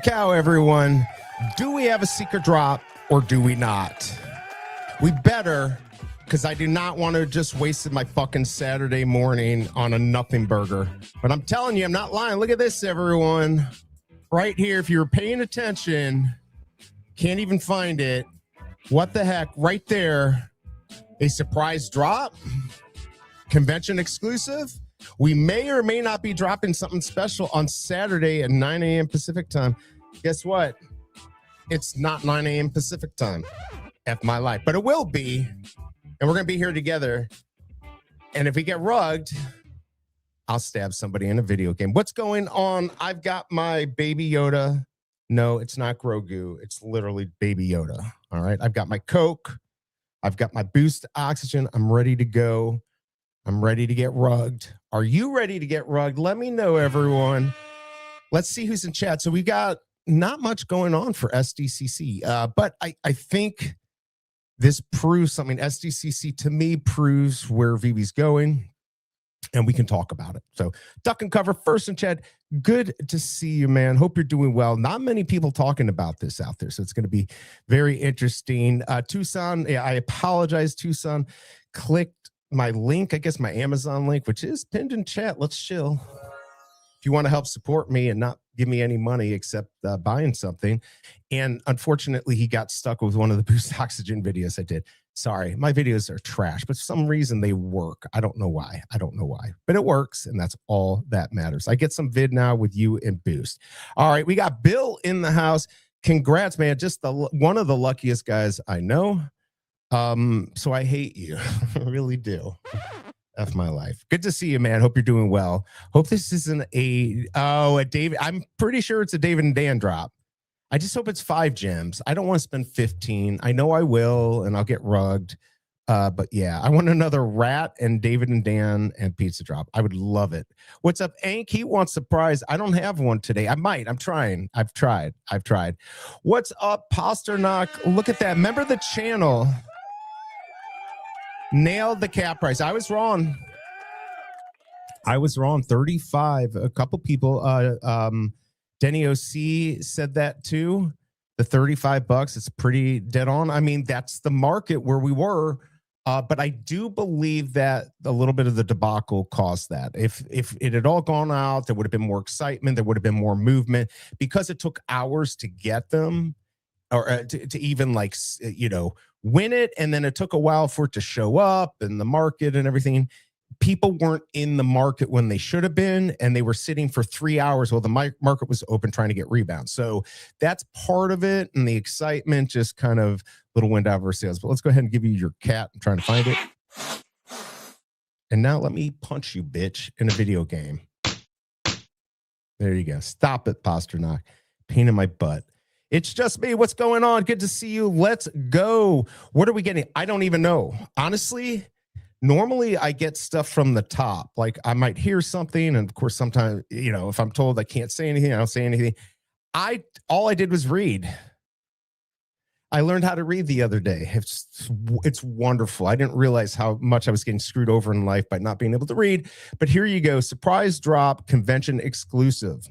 cow, everyone. Do we have a secret drop or do we not? We better, because I do not want to just waste my fucking Saturday morning on a nothing burger. But I'm telling you, I'm not lying. Look at this, everyone. Right here, if you're paying attention, can't even find it. What the heck? Right there, a surprise drop, convention exclusive. We may or may not be dropping something special on Saturday at 9 a.m. Pacific time. Guess what? It's not 9 a.m. Pacific time. F my life. But it will be. And we're going to be here together. And if we get rugged, I'll stab somebody in a video game. What's going on? I've got my Baby Yoda. No, it's not Grogu. It's literally Baby Yoda. All right. I've got my Coke. I've got my Boost Oxygen. I'm ready to go. I'm ready to get rugged. Are you ready to get rugged? Let me know, everyone. Let's see who's in chat. So we got not much going on for SDCC, but I think this proves something. SDCC to me proves where Veve's going, and we can talk about it. So duck and cover first in chat. Good to see you, man. Hope you're doing well. Not many people talking about this out there, so it's going to be very interesting. Tucson, yeah, I apologize, Tucson. Clicked my link, I guess my Amazon link, which is pinned in chat. Let's chill. If you want to help support me and not give me any money except buying something. And unfortunately, he got stuck with one of the Boost Oxygen videos I did. Sorry, my videos are trash, but for some reason they work. I don't know why. I don't know why, but it works, and that's all that matters. I get some vid now with you and Boost. All right, we got Bill in the house. Congrats, man. Just one of the luckiest guys I know. So I hate you. I really do. F my life. Good to see you, man. Hope you're doing well. Hope this isn't a David. I'm pretty sure it's a David and Dan drop. I just hope it's 5 gems. I don't want to spend 15. I know I will, and I'll get rugged. But yeah, I want another Rat and David and Dan and pizza drop. I would love it. What's up, Ank? He wants surprise. I don't have one today. I might. I'm trying. I've tried. What's up, Pasternak? Look at that. Remember the channel. Nailed the cap price. I was wrong. 35. A couple people. Denny OC said that too. The $35. It's pretty dead on. I mean, that's the market where we were. But I do believe that a little bit of the debacle caused that. If it had all gone out, there would have been more excitement. There would have been more movement because it took hours to get them, or to even like, win it. And then it took a while for it to show up in the market and everything. People weren't in the market when they should have been, and they were sitting for 3 hours while the market was open trying to get rebounds. So that's part of it. And the excitement just kind of little wind out of our sails. But let's go ahead and give you your cat. I'm trying to find it. And now let me punch you, bitch, in a video game. There you go. Stop it, Pasternak. Pain in my butt. It's just me. What's going on? Good to see you. Let's go. What are we getting? I don't even know. Honestly, normally I get stuff from the top. Like I might hear something. And of course, sometimes, if I'm told I can't say anything, I don't say anything. All I did was read. I learned how to read the other day. It's wonderful. I didn't realize how much I was getting screwed over in life by not being able to read. But here you go. Surprise drop, convention exclusive.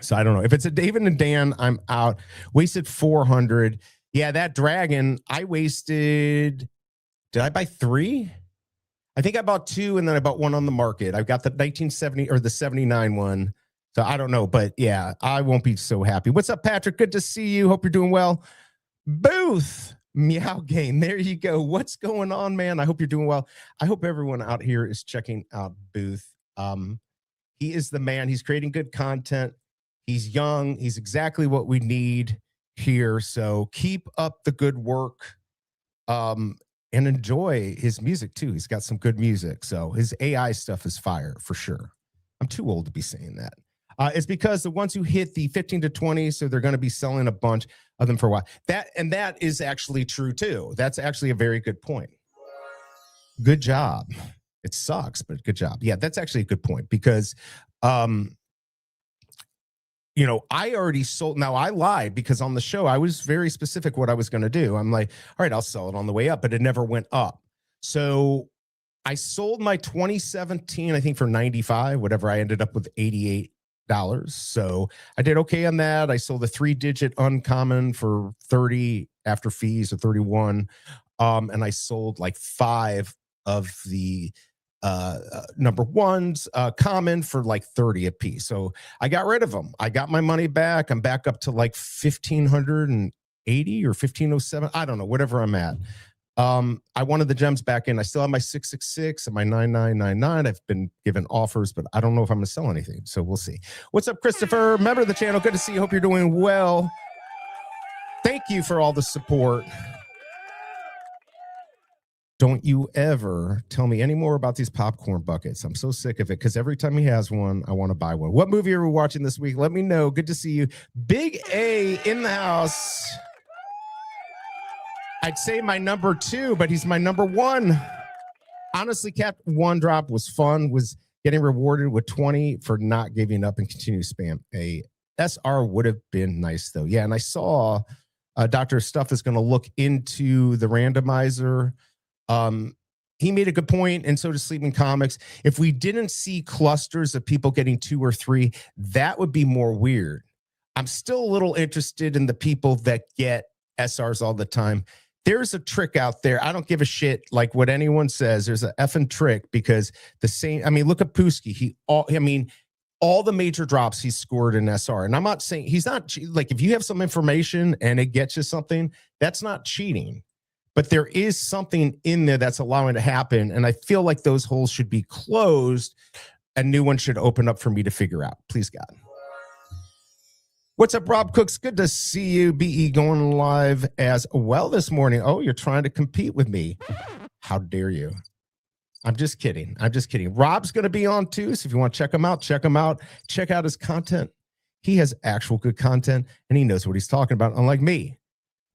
So I don't know. If it's a David and Dan, I'm out. Wasted 400. Yeah, that dragon, I wasted. Did I buy 3? I think I bought 2, and then I bought 1 on the market. I've got the 1970 or the 79 one. So I don't know. But yeah, I won't be so happy. What's up, Patrick? Good to see you. Hope you're doing well. Booth. Meow game. There you go. What's going on, man? I hope you're doing well. I hope everyone out here is checking out Booth. He is the man. He's creating good content. He's young. He's exactly what we need here. So keep up the good work, and enjoy his music too. He's got some good music. So his AI stuff is fire for sure. I'm too old to be saying that. It's because the ones who hit the 15 to 20, so they're going to be selling a bunch of them for a while. That is actually true too. That's actually a very good point. Good job. It sucks, but good job. Yeah, that's actually a good point because I already sold. Now I lied because on the show, I was very specific what I was going to do. I'm like, all right, I'll sell it on the way up, but it never went up. So I sold my 2017, I think for 95, whatever. I ended up with 88 So I did okay on that. I sold a 3-digit uncommon for 30 after fees or 31. And I sold like 5 of the number ones common for like 30 a piece. So I got rid of them. I got my money back. I'm back up to like 1,580 or 1,507. I don't know, whatever I'm at. I wanted the gems back in. I still have my 666 and my 9999. I've been given offers, but I don't know if I'm going to sell anything. So we'll see. What's up, Christopher? Member of the channel. Good to see you. Hope you're doing well. Thank you for all the support. Don't you ever tell me any more about these popcorn buckets. I'm so sick of it because every time he has one, I want to buy one. What movie are we watching this week? Let me know. Good to see you. Big A in the house. I'd say my number 2, but he's my number 1. Honestly, Cap 1 drop was fun, was getting rewarded with 20 for not giving up and continue spam. A SR would have been nice, though. Yeah, and I saw Dr. Stuff is going to look into the randomizer. He made a good point, and so does Sleeping Comics. If we didn't see clusters of people getting 2 or 3, that would be more weird. I'm still a little interested in the people that get SRs all the time. There's a trick out there. I don't give a shit like what anyone says. There's an effing trick because the same, I mean, look at Pooski. All the major drops he scored in SR. And I'm not saying he's not like, if you have some information and it gets you something, that's not cheating. But there is something in there that's allowing it to happen. And I feel like those holes should be closed. A new one should open up for me to figure out. Please, God. What's up, Rob Cooks? Good to see you. BE going live as well this morning. Oh, you're trying to compete with me. How dare you? I'm just kidding. I'm just kidding. Rob's going to be on too. So if you want to check him out, check him out. Check out his content. He has actual good content and he knows what he's talking about, unlike me.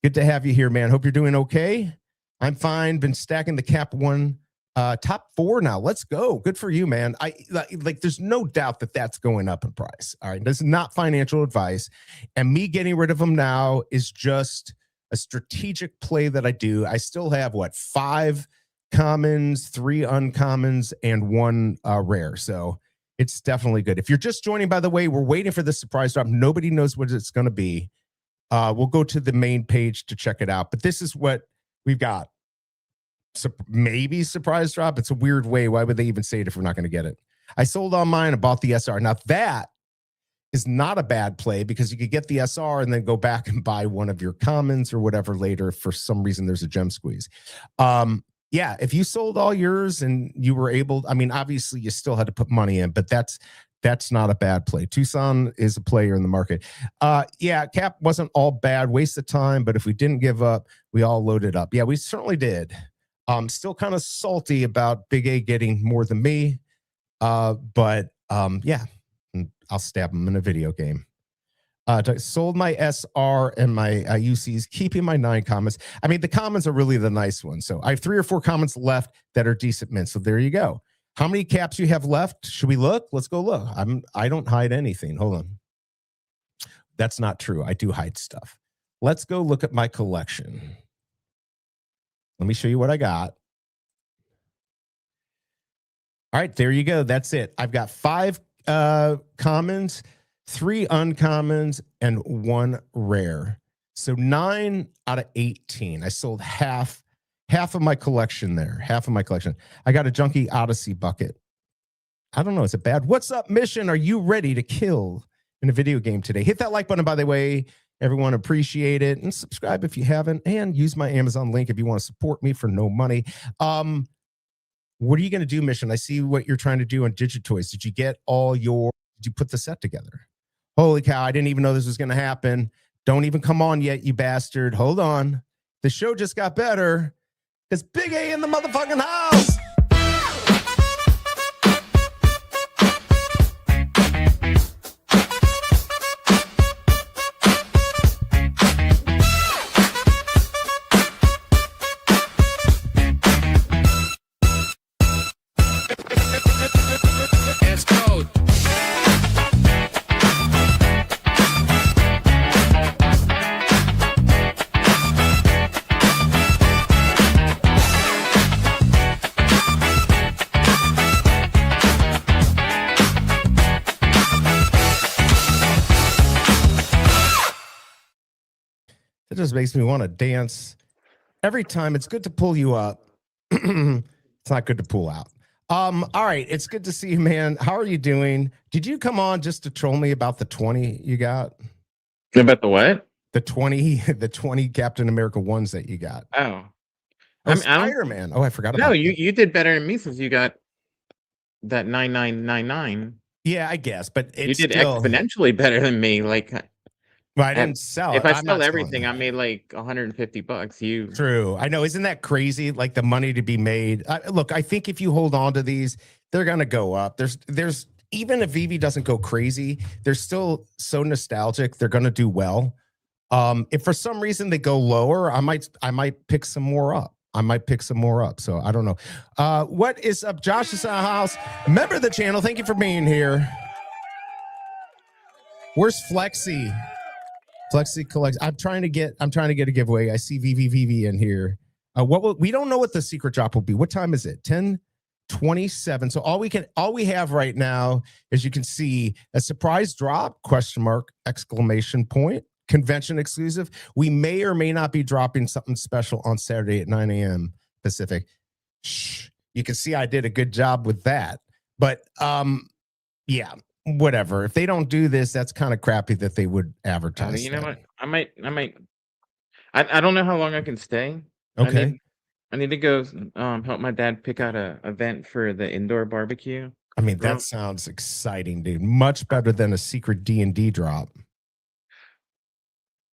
Good to have you here, man. Hope you're doing okay. I'm fine. Been stacking the Cap 1 top 4 now. Let's go. Good for you, man. There's no doubt that that's going up in price. All right. This is not financial advice. And me getting rid of them now is just a strategic play that I do. I still have 5 commons, 3 uncommons, and 1 rare. So it's definitely good. If you're just joining, by the way, we're waiting for the surprise drop. Nobody knows what it's going to be. We'll go to the main page to check it out. But this is what we've got. Maybe surprise drop. It's a weird way. Why would they even say it if we're not going to get it? I sold on mine and bought the SR. Now that is not a bad play because you could get the SR and then go back and buy one of your commons or whatever later. If for some reason there's a gem squeeze. Yeah, if you sold all yours and you were able, I mean, obviously you still had to put money in, but that's not a bad play. Tucson is a player in the market. Yeah, Cap wasn't all bad, waste of time, but if we didn't give up, we all loaded up. Yeah, we certainly did. Still kind of salty about Big A getting more than me. But yeah, I'll stab him in a video game. Sold my SR and my UCs, keeping my 9 comments. I mean, the comments are really the nice ones. So I have 3 or 4 comments left that are decent mints. So there you go. How many caps you have left? Should we look? Let's go look. I don't hide anything. Hold on. That's not true. I do hide stuff. Let's go look at my collection. Let me show you what I got. All right, there you go. That's it. I've got 5 commons, 3 uncommons, and 1 rare. So 9 out of 18. I sold half of my collection there. Half of my collection. I got a Junkie Odyssey bucket. I don't know. Is it bad? What's up, Mission? Are you ready to kill in a video game today? Hit that like button, by the way. Everyone, appreciate it. And subscribe if you haven't. And use my Amazon link if you want to support me for no money. What are you going to do, Mission? I see what you're trying to do on Digitoys. Did you get did you put the set together? Holy cow, I didn't even know this was going to happen. Don't even come on yet, you bastard. Hold on. The show just got better. It's Big A in the motherfucking house. It just makes me want to dance every time. It's good to pull you up. It's not good to pull out. All right, it's good to see you, man. How are you doing? Did you come on just to troll me about the 20 you got? About the what? The 20 Captain America ones that you got. Oh, Spider-Man. Oh, I forgot about that. No, you did better than me since you got that 9999. Yeah, I guess, but it's you did still exponentially better than me. Like, well, I didn't sell if it. I I'm sell not everything, I made like $150. You True. I know. Isn't that crazy? Like the money to be made. Look, I think if you hold on to these, they're gonna go up. There's even if Veve doesn't go crazy, they're still so nostalgic. They're gonna do well. If for some reason they go lower, I might pick some more up. So I don't know. What is up? Josh is in the house. Member of the channel. Thank you for being here. Where's Flexi? Flexi collects. I'm trying to get a giveaway. I see VV in here. We don't know what the secret drop will be. What time is it? 10:27. So all we have right now, as you can see, a surprise drop, ? Exclamation point. Convention exclusive. We may or may not be dropping something special on Saturday at 9 a.m. Pacific. Shh. You can see I did a good job with that. But yeah, whatever. If they don't do this, that's kind of crappy that they would advertise. know what? I might. I don't know how long I can stay. Okay. I need to go help my dad pick out a event for the indoor barbecue. I mean, that sounds exciting, dude. Much better than a secret D&D drop.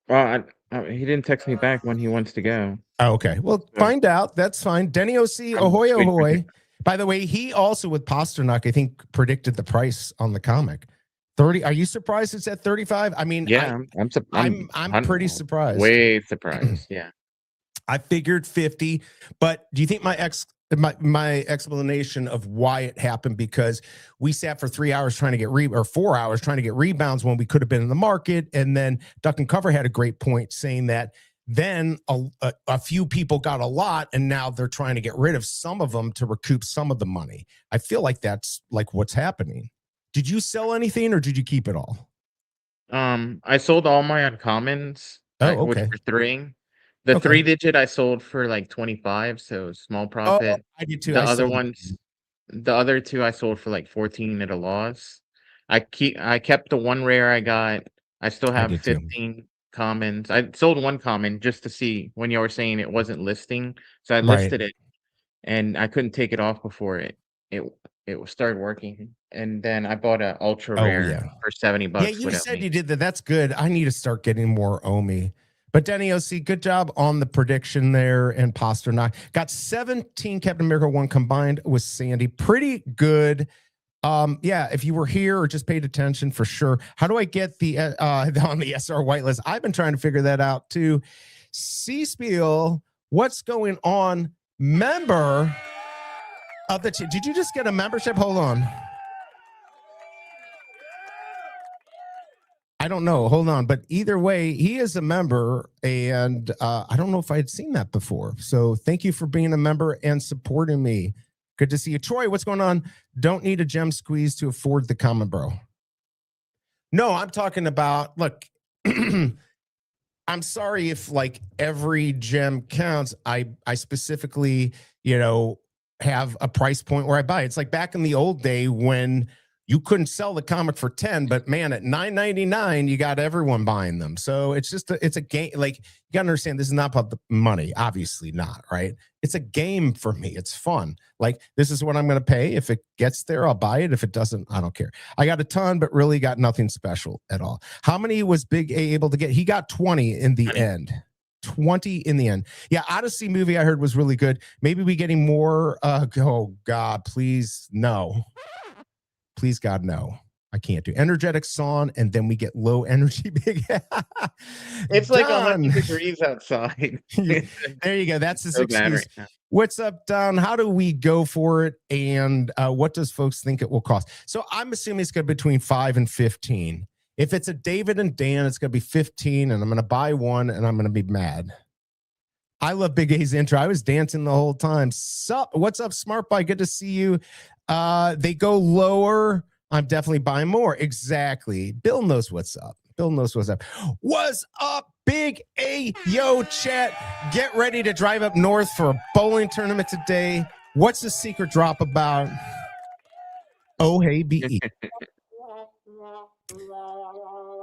Well, he didn't text me back when he wants to go. Oh, okay. Well, find out. That's fine. Denny OC, ahoy, ahoy. By the way, he also with Pasternak, I think, predicted the price on the comic. 30. Are you surprised it's at 35? I mean, yeah, I'm pretty surprised. Way surprised. Yeah. I figured 50, but do you think my explanation of why it happened, because we sat for 3 hours trying to get 4 hours trying to get rebounds when we could have been in the market, and then Duck and Cover had a great point saying that then a few people got a lot, and now they're trying to get rid of some of them to recoup some of the money. I feel like that's like what's happening. Did you sell anything or did you keep it all? I sold all my uncommons. Which were 3. The 3-digit I sold for like 25, so small profit. I did too. The other 2 I sold for like 14 at a loss. I kept the 1 rare I got. I still have 15 commons. I sold 1 common just to see when you were saying it wasn't listing, so I listed it, and I couldn't take it off before it started working. And then I bought an ultra rare for $70. Yeah, you said you did that. That's good. I need to start getting more Omi. But Denny OC, good job on the prediction there. And Pasternak got 17 Captain America 1 combined with Sandy. Pretty good. Yeah, if you were here or just paid attention, for sure. How do I get the on the SR whitelist? I've been trying to figure that out too. C-Spiel, what's going on? Member of the did you just get a membership? Hold on. I don't know. Hold on. But either way, he is a member, and I don't know if I had seen that before. So thank you for being a member and supporting me. Good to see you. Troy, what's going on? Don't need a gem squeeze to afford the common, bro. No, I'm talking about, look, I'm sorry if like every gem counts. I specifically, have a price point where I buy. It's like back in the old day when you couldn't sell the comic for 10, but man, at $9.99, you got everyone buying them. So it's just it's a game. Like, you got to understand, this is not about the money. Obviously not, right? It's a game for me. It's fun. Like, this is what I'm going to pay. If it gets there, I'll buy it. If it doesn't, I don't care. I got a ton, but really got nothing special at all. How many was Big A able to get? He got 20 in the end. 20 in the end. Yeah, Odyssey movie I heard was really good. Maybe we getting more. Oh, God, please, no. Please, God, no. I can't do energetic song, and then we get low energy big. It's like 100 degrees outside. There you go. That's his excuse. Right. What's up, Don? How do we go for it? And what does folks think it will cost? So I'm assuming it's going to be between 5 and 15. If it's a David and Dan, it's going to be 15, and I'm going to buy one, and I'm going to be mad. I love Big A's intro. I was dancing the whole time. What's up, Smart Buy? Good to see you. They go lower. I'm definitely buying more. Exactly. Bill knows what's up. Bill knows what's up. What's up, Big A? Yo, chat. Get ready to drive up north for a bowling tournament today. What's the secret drop about? Oh, hey, BE.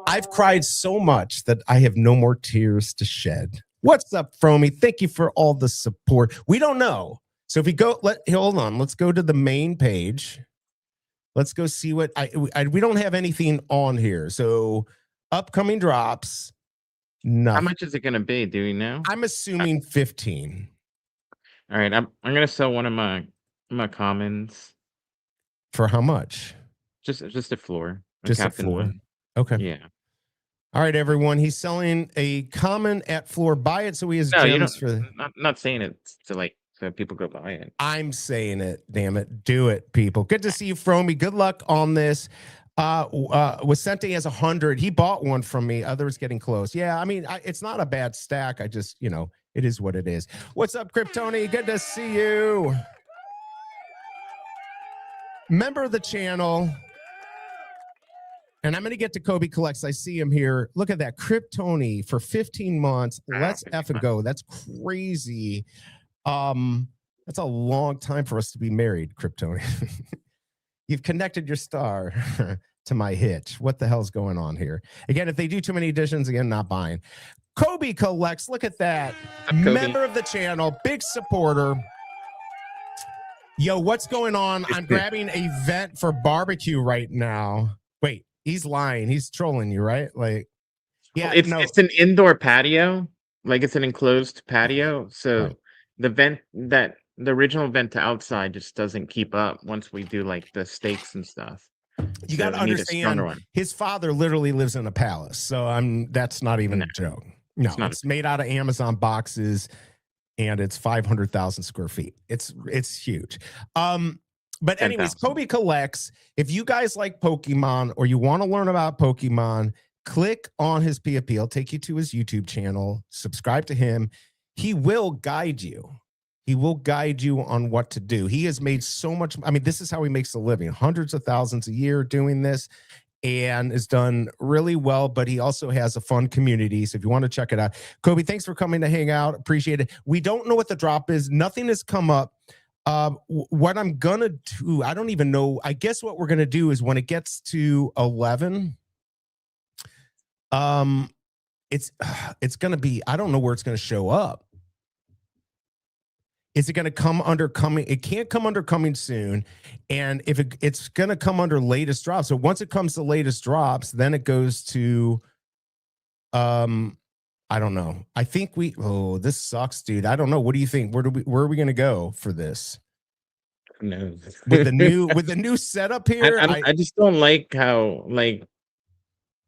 I've cried so much that I have no more tears to shed. What's up, Fromy? Thank you for all the support. We don't know. So if we go, hold on. Let's go to the main page. Let's go see what we don't have anything on here. So upcoming drops. Nothing. How much is it going to be? Do we know? I'm assuming 15. All right. I'm going to sell one of my commons. For how much? Just a floor. Just a floor. One. Okay. Yeah. All right, everyone. He's selling a common at floor. Buy it so he has gems for. Not saying it to like so people go buy it. I'm saying it. Damn it. Do it, people. Good to see you, Fromy. Good luck on this. Vicente has 100. He bought one from me. Others getting close. Yeah, I mean, it's not a bad stack. I just, it is what it is. What's up, Kryptoni? Good to see you. Member of the channel. And I'm going to get to Kobe Collects. I see him here. Look at that. Kryptoni for 15 months. Let's effing go. That's crazy. That's a long time for us to be married, Kryptoni. You've connected your star to my hitch. What the hell's going on here? Again, if they do too many editions, again, not buying. Kobe Collects. Look at that. Member of the channel. Big supporter. Yo, what's going on? I'm grabbing a vent for barbecue right now. Wait. He's lying. He's trolling you, right? Like, yeah, it's an indoor patio. Like it's an enclosed patio. So right. The original vent to outside just doesn't keep up once we do like the steaks and stuff. You got to understand, his father literally lives in a palace. So that's not even a joke. No, it's made out of Amazon boxes and it's 500,000 square feet. It's huge. But anyways, 10,000. Kobe Collects. If you guys like Pokemon or you want to learn about Pokemon, click on his PFP. He'll take you to his YouTube channel. Subscribe to him. He will guide you. He will guide you on what to do. He has made so much. I mean, this is how he makes a living. Hundreds of thousands a year doing this and has done really well. But he also has a fun community. So if you want to check it out, Kobe, thanks for coming to hang out. Appreciate it. We don't know what the drop is. Nothing has come up. What I'm gonna do, I don't even know. I guess what we're gonna do is when it gets to 11, it's gonna be, I don't know where it's gonna show up. Is it gonna come under coming? It can't come under coming soon, and if it's gonna come under latest drops. So once it comes to latest drops, then it goes to I don't know. I think this sucks, dude. I don't know. What do you think? Where are we going to go for this? No. with the new setup here. I just don't like how like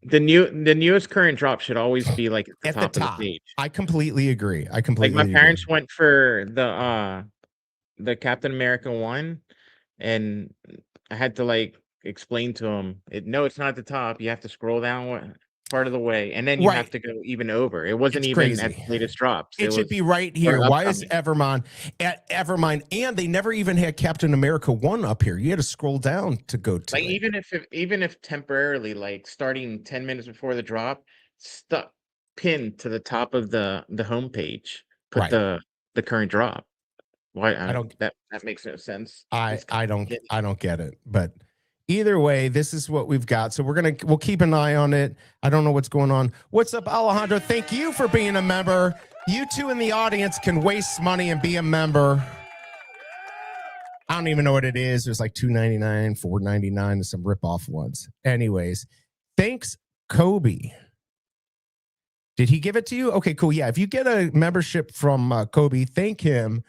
the newest current drop should always be like at the top of the page. I completely agree. Like my parents went for the Captain America one, and I had to like explain to them, no, it's not at the top. You have to scroll down part of the way, and then you have to go even over. It wasn't even at the latest drops. It should be right here. Why is Evermind at Evermind? And they never even had Captain America 1 up here. You had to scroll down to go to like it. Even if temporarily, like starting 10 minutes before the drop, stuck pinned to the top of the homepage, put the current drop. Why? I don't. That makes no sense. I don't get it, but. Either way, this is what we've got. So we'll keep an eye on it. I don't know what's going on. What's up, Alejandro? Thank you for being a member. You two in the audience can waste money and be a member. I don't even know what it is. There's like $2.99, $4.99, and some rip-off ones. Anyways, thanks, Kobe. Did he give it to you? Okay, cool. Yeah, if you get a membership from Kobe, thank him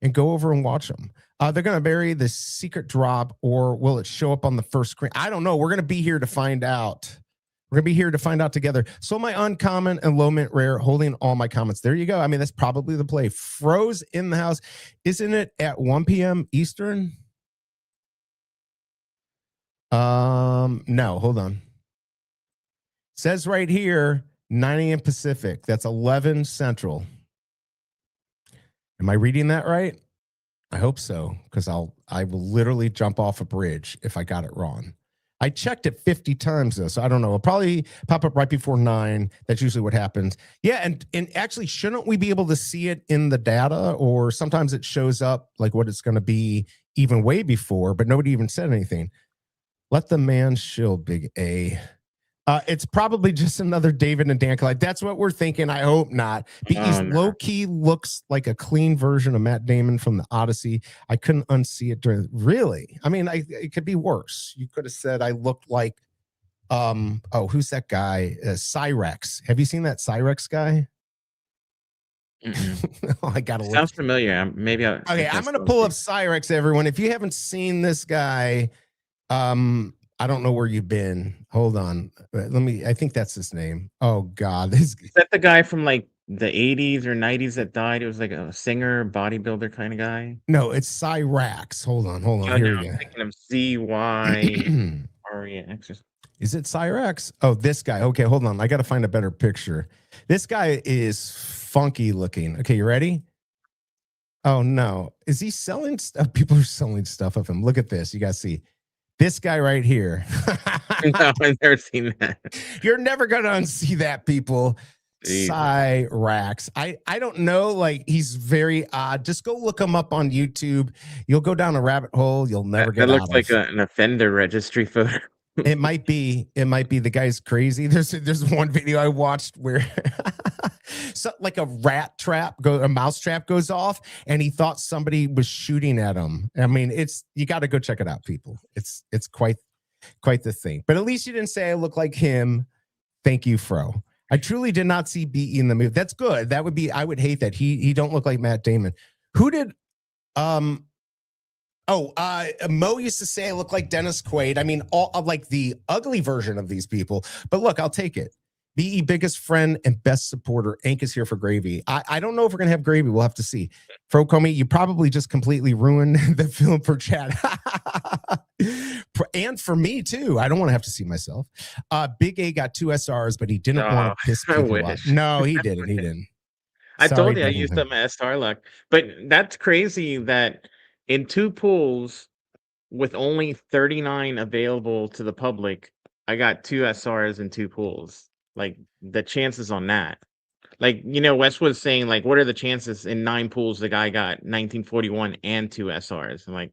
and go over and watch them. They're going to bury the secret drop, or will it show up on the first screen? I don't know. We're going to be here to find out. We're going to be here to find out together. So my uncommon and low mint rare, holding all my comments. There you go. I mean, that's probably the play. Froze in the house. Isn't it at 1 p.m. Eastern? No, hold on. Says right here, 9 a.m. Pacific. That's 11 Central. Am I reading that right? I hope so, because I will literally jump off a bridge if I got it wrong. I checked it 50 times though, so I don't know. It'll probably pop up right before 9. That's usually what happens. Yeah, and actually, shouldn't we be able to see it in the data? Or sometimes it shows up like what it's going to be even way before, but nobody even said anything. Let the man shill, Big A. It's probably just another David and Dan collide. That's what we're thinking. I hope not. Because low-key looks like a clean version of Matt Damon from the Odyssey. I couldn't unsee it during. Really? I mean, it could be worse. You could have said I looked like, who's that guy? Cyrex. Have you seen that Cyrex guy? I gotta look. Sounds familiar. Maybe I. Okay, I'm gonna pull up Cyrex, everyone. If you haven't seen this guy, I don't know where you've been. Hold on. Let me, I think that's his name. Oh God. Is that the guy from like the 80s or 90s that died? It was like a singer, bodybuilder kind of guy. No, it's Cyrax. Hold on. Here we go. I'm thinking of CYREX. Is it Cyrax? Oh, this guy. Okay, hold on. I got to find a better picture. This guy is funky looking. Okay, you ready? Oh no. Is he selling stuff? People are selling stuff of him. Look at this. You guys see. This guy right here. No, I've never seen that. You're never going to unsee that, people. Cyrax. I don't know. Like, he's very odd. Just go look him up on YouTube. You'll go down a rabbit hole. You'll never get out of. That looks like an offender registry photo. It might be. The guy's crazy. There's one video I watched where so like a mouse trap goes off, and he thought somebody was shooting at him. I mean, you got to go check it out, people. It's quite the thing. But at least you didn't say I look like him. Thank you, Fro. I truly did not see BE in the movie. That's good. I would hate that. He don't look like Matt Damon. Who did Mo used to say I look like Dennis Quaid. I mean, all like the ugly version of these people. But look, I'll take it. BE, biggest friend and best supporter. Ank is here for gravy. I don't know if we're going to have gravy. We'll have to see. Fro Comey, you probably just completely ruined the film for chat. And for me, too. I don't want to have to see myself. Big A got 2 SRs, but he didn't want to piss people off. No, he didn't. He didn't. I told you I used them as SR luck. But that's crazy that in 2 pools with only 39 available to the public, I got 2 SRs in 2 pools. Like, the chances on that. Like, Wes was saying, like, what are the chances in 9 pools the guy got 1941 and 2 SRs? And like,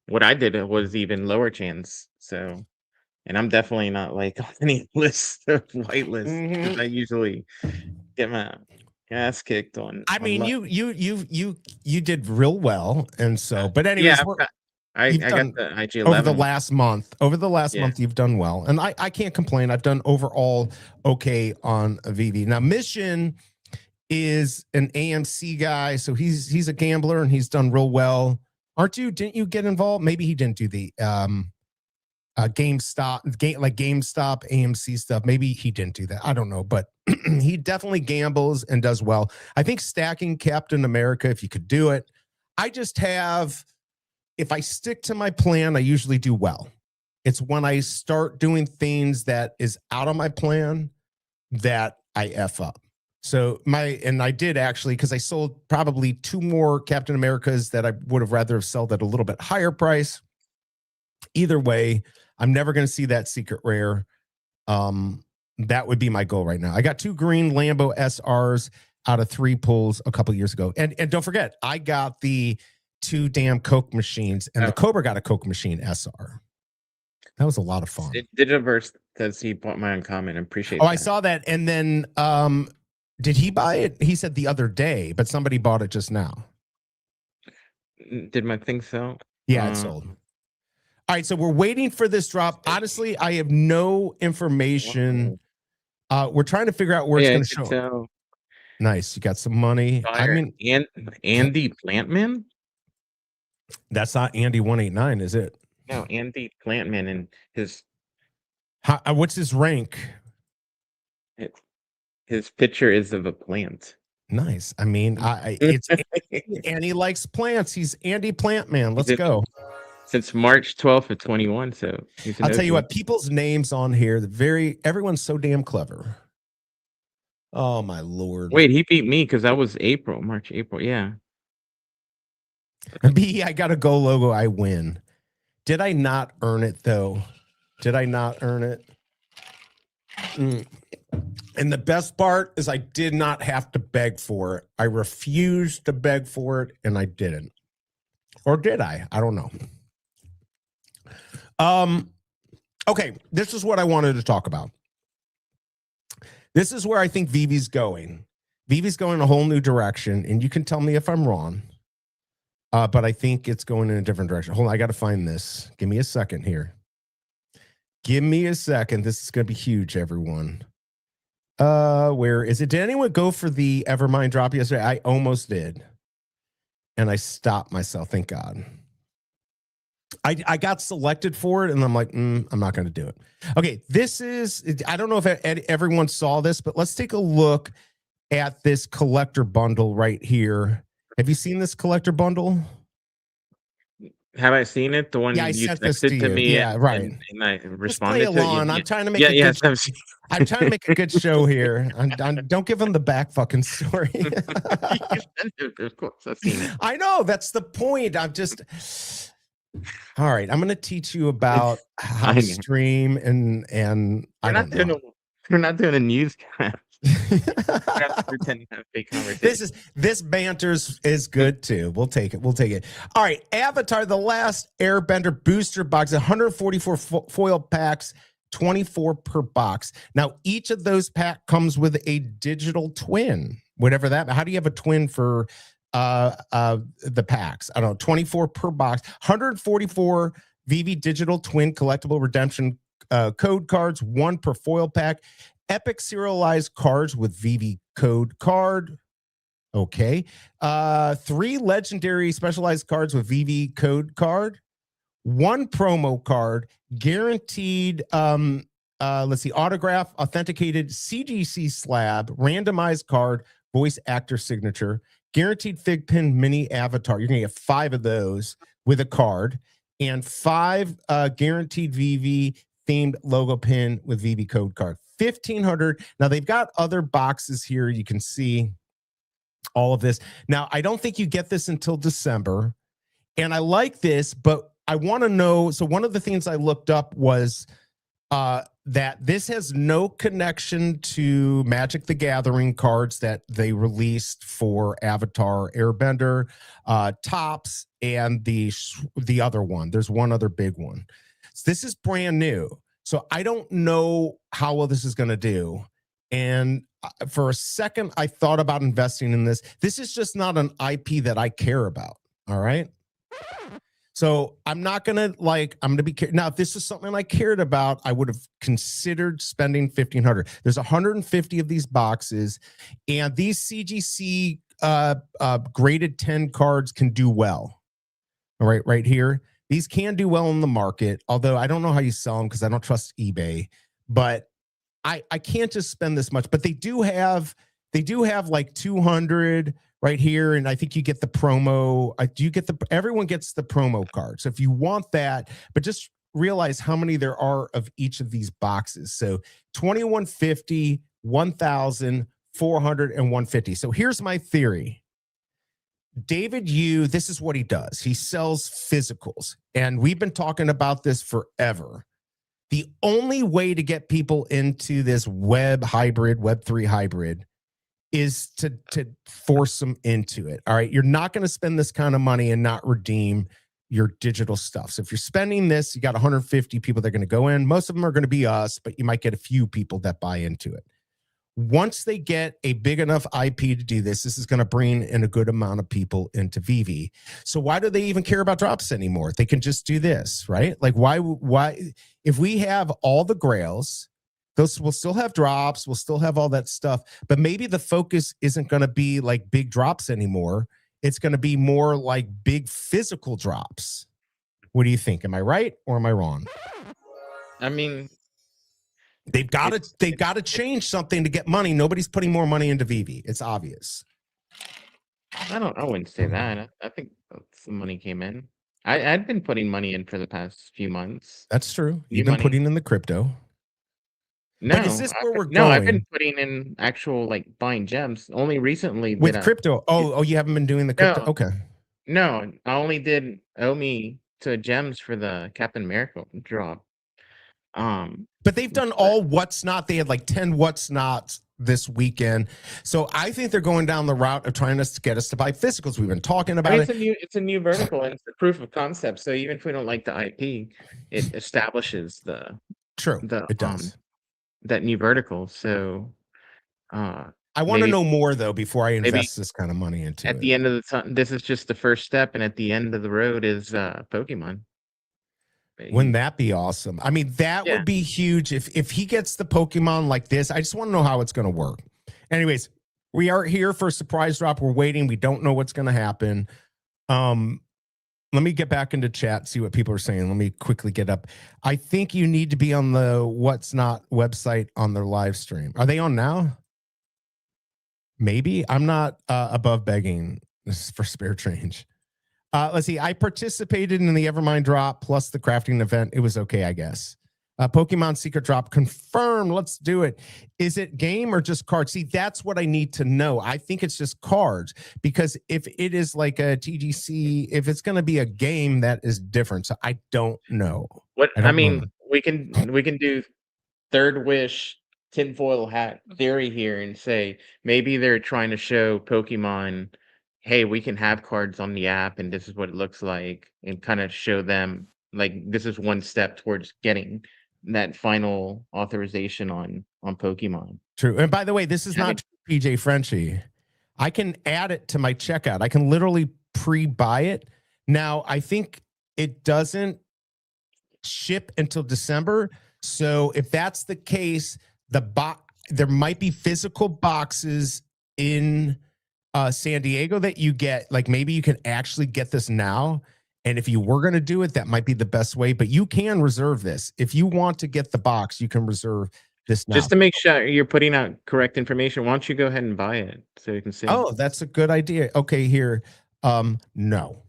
what I did was even lower chance. So, and I'm definitely not like on any list of whitelists. I usually get my ass kicked on. I mean, you did real well, and so. But anyways, I got the IG11 over the last month. Over the last month, you've done well, and I can't complain. I've done overall okay on Veve. Now, Mission is an AMC guy, so he's a gambler and he's done real well. Aren't you? Didn't you get involved? Maybe he didn't do the GameStop AMC stuff. Maybe he didn't do that. I don't know, but he definitely gambles and does well. I think stacking Captain America, if you could do it. I just have, if I stick to my plan, I usually do well. It's when I start doing things that is out of my plan that I F up. So I did actually, because I sold probably 2 more Captain Americas that I would have rather have sold at a little bit higher price. Either way, I'm never going to see that secret rare. That would be my goal right now. I got 2 green Lambo SRs out of 3 pulls a couple years ago. And don't forget, I got the 2 damn Coke machines, and the Cobra got a Coke machine SR. That was a lot of fun. Digiverse says he bought my uncommon. I appreciate that. I saw that. And then did he buy it? He said the other day, but somebody bought it just now. Did my thing sell? Yeah, it sold. All right, so we're waiting for this drop. Honestly, I have no information. We're trying to figure out where it's going to show. Nice, you got some money. I mean, Andy Plantman. That's not Andy 189, is it? No, Andy Plantman and his. What's his rank? His picture is of a plant. Nice. I mean, it's and he likes plants. He's Andy Plantman. Let's go. Since March 12th of 21. So I'll tell you what, people's names on here, everyone's so damn clever. Oh my Lord. Wait, he beat me because that was March, April. Yeah. I got a go logo. I win. Did I not earn it though? Did I not earn it? And the best part is I did not have to beg for it. I refused to beg for it, and I didn't. Or did I? I don't know. Okay, this is what I wanted to talk about. This is where I think Veve's going. Veve's going a whole new direction, and you can tell me if I'm wrong. But I think it's going in a different direction. Hold on, I got to find this. Give me a second here. Give me a second. This is going to be huge, everyone. Where is it? Did anyone go for the Evermind drop yesterday? I almost did. And I stopped myself, thank God. I got selected for it, and I'm like, I'm not going to do it. Okay, this is, I don't know if everyone saw this, but let's take a look at this collector bundle right here. Have you seen this collector bundle? Have I seen it? The one yeah, I you sent this texted to me, yeah, right. And I responded to it. I'm trying to make a good I'm trying to make a good show here. Don't give them the back fucking story. Of course, I've seen it. I know, that's the point. I'm just... All right, I'm going to teach you about how to stream and I don't know. We're not doing a newscast. This banters is good too. We'll take it. All right, Avatar: The Last Airbender booster box, 144 foil packs, 24 per box. Now each of those pack comes with a digital twin, whatever that. How do you have a twin for the packs? I don't know, 24 per box, 144 Veve digital twin collectible redemption code cards, 1 per foil pack. Epic serialized cards with Veve code card. Okay. 3 legendary specialized cards with Veve code card. 1 promo card. Guaranteed, let's see, autograph, authenticated CGC slab, randomized card, voice actor signature, guaranteed fig pin mini avatar. You're going to get 5 of those with a card, and 5 guaranteed Veve themed logo pin with Veve code card. 1,500. Now they've got other boxes here. You can see all of this. Now I don't think you get this until December, and I like this, but I want to know. So one of the things I looked up was that this has no connection to Magic the Gathering cards that they released for Avatar Airbender, Tops, and the other one. There's one other big one. So this is brand new. So I don't know how well this is going to do. And for a second, I thought about investing in this. This is just not an IP that I care about. All right. So I'm not going to I'm going to be now. If this is something I cared about, I would have considered spending 1,500. There's 150 of these boxes, and these CGC graded 10 cards can do well. All right. Right here. These can do well in the market, although I don't know how you sell them because I don't trust eBay. But I can't just spend this much. But they do have like 200 right here, and I think you get the promo. Everyone gets the promo card. So if you want that, but just realize how many there are of each of these boxes. So 2,150, 1,000, 400, and 150. So here's my theory. David Yu, this is what he does. He sells physicals, and we've been talking about this forever. The only way to get people into this Web3 hybrid is to force them into it. All right. You're not going to spend this kind of money and not redeem your digital stuff. So if you're spending this, you got 150 people that are going to go in. Most of them are going to be us, but you might get a few people that buy into it. Once they get a big enough IP to do this, this is going to bring in a good amount of people into Veve. So why do they even care about drops anymore? They can just do this, right? Like why, if we have all the grails, those will still have drops, we'll still have all that stuff, but maybe the focus isn't going to be like big drops anymore. It's going to be more like big physical drops. What do you think? Am I right or am I wrong? I mean, they've got to change something to get money. Nobody's putting more money into Veve. It's obvious. I wouldn't say that. I think some money came in. I'd been putting money in for the past few months. That's true. You've been putting in the crypto. No, but is this where we're going? No, I've been putting in actual buying gems. Only recently with crypto. Oh, you haven't been doing the crypto. No, okay. No, I only did Omi to gems for the Captain America drop. But they've done all what's not. They had like 10 what's nots this weekend. So I think they're going down the route of trying to get us to buy physicals. We've been talking about it. It's a new vertical and it's a proof of concept. So even if we don't like the IP, it establishes the it does. That new vertical. So I want to know more though before I invest this kind of money into it. At the end of the time, this is just the first step, and at the end of the road is Pokemon. Wouldn't that be awesome? I mean, that would be huge if he gets the Pokemon like this. I just want to know how it's going to work. Anyways, we are here for a surprise drop. We're waiting. We don't know what's going to happen. Let me get back into chat, see what people are saying. Let me quickly get up. I think you need to be on the What's Not website on their live stream. Are they on now? Maybe. I'm not above begging. This is for spare change. Let's see. I participated in the Evermind drop plus the crafting event. It was okay, I guess. Pokemon Secret Drop confirmed. Let's do it. Is it game or just cards? See, that's what I need to know. I think it's just cards because if it is like a TGC, if it's going to be a game, that is different. So I don't know. We can do third wish tinfoil hat theory here and say maybe they're trying to show Pokemon, hey, we can have cards on the app and this is what it looks like, and kind of show them like this is one step towards getting that final authorization on Pokemon. True. And by the way, this is not PJ Frenchie. I can add it to my checkout. I can literally pre-buy it. Now, I think it doesn't ship until December. So if that's the case, there might be physical boxes in San Diego that you get. Like maybe you can actually get this now. And if you were going to do it, that might be the best way. But you can reserve this. If you want to get the box, you can reserve this now. Just to make sure you're putting out correct information, why don't you go ahead and buy it so you can see? Oh, that's a good idea. Okay, here. No.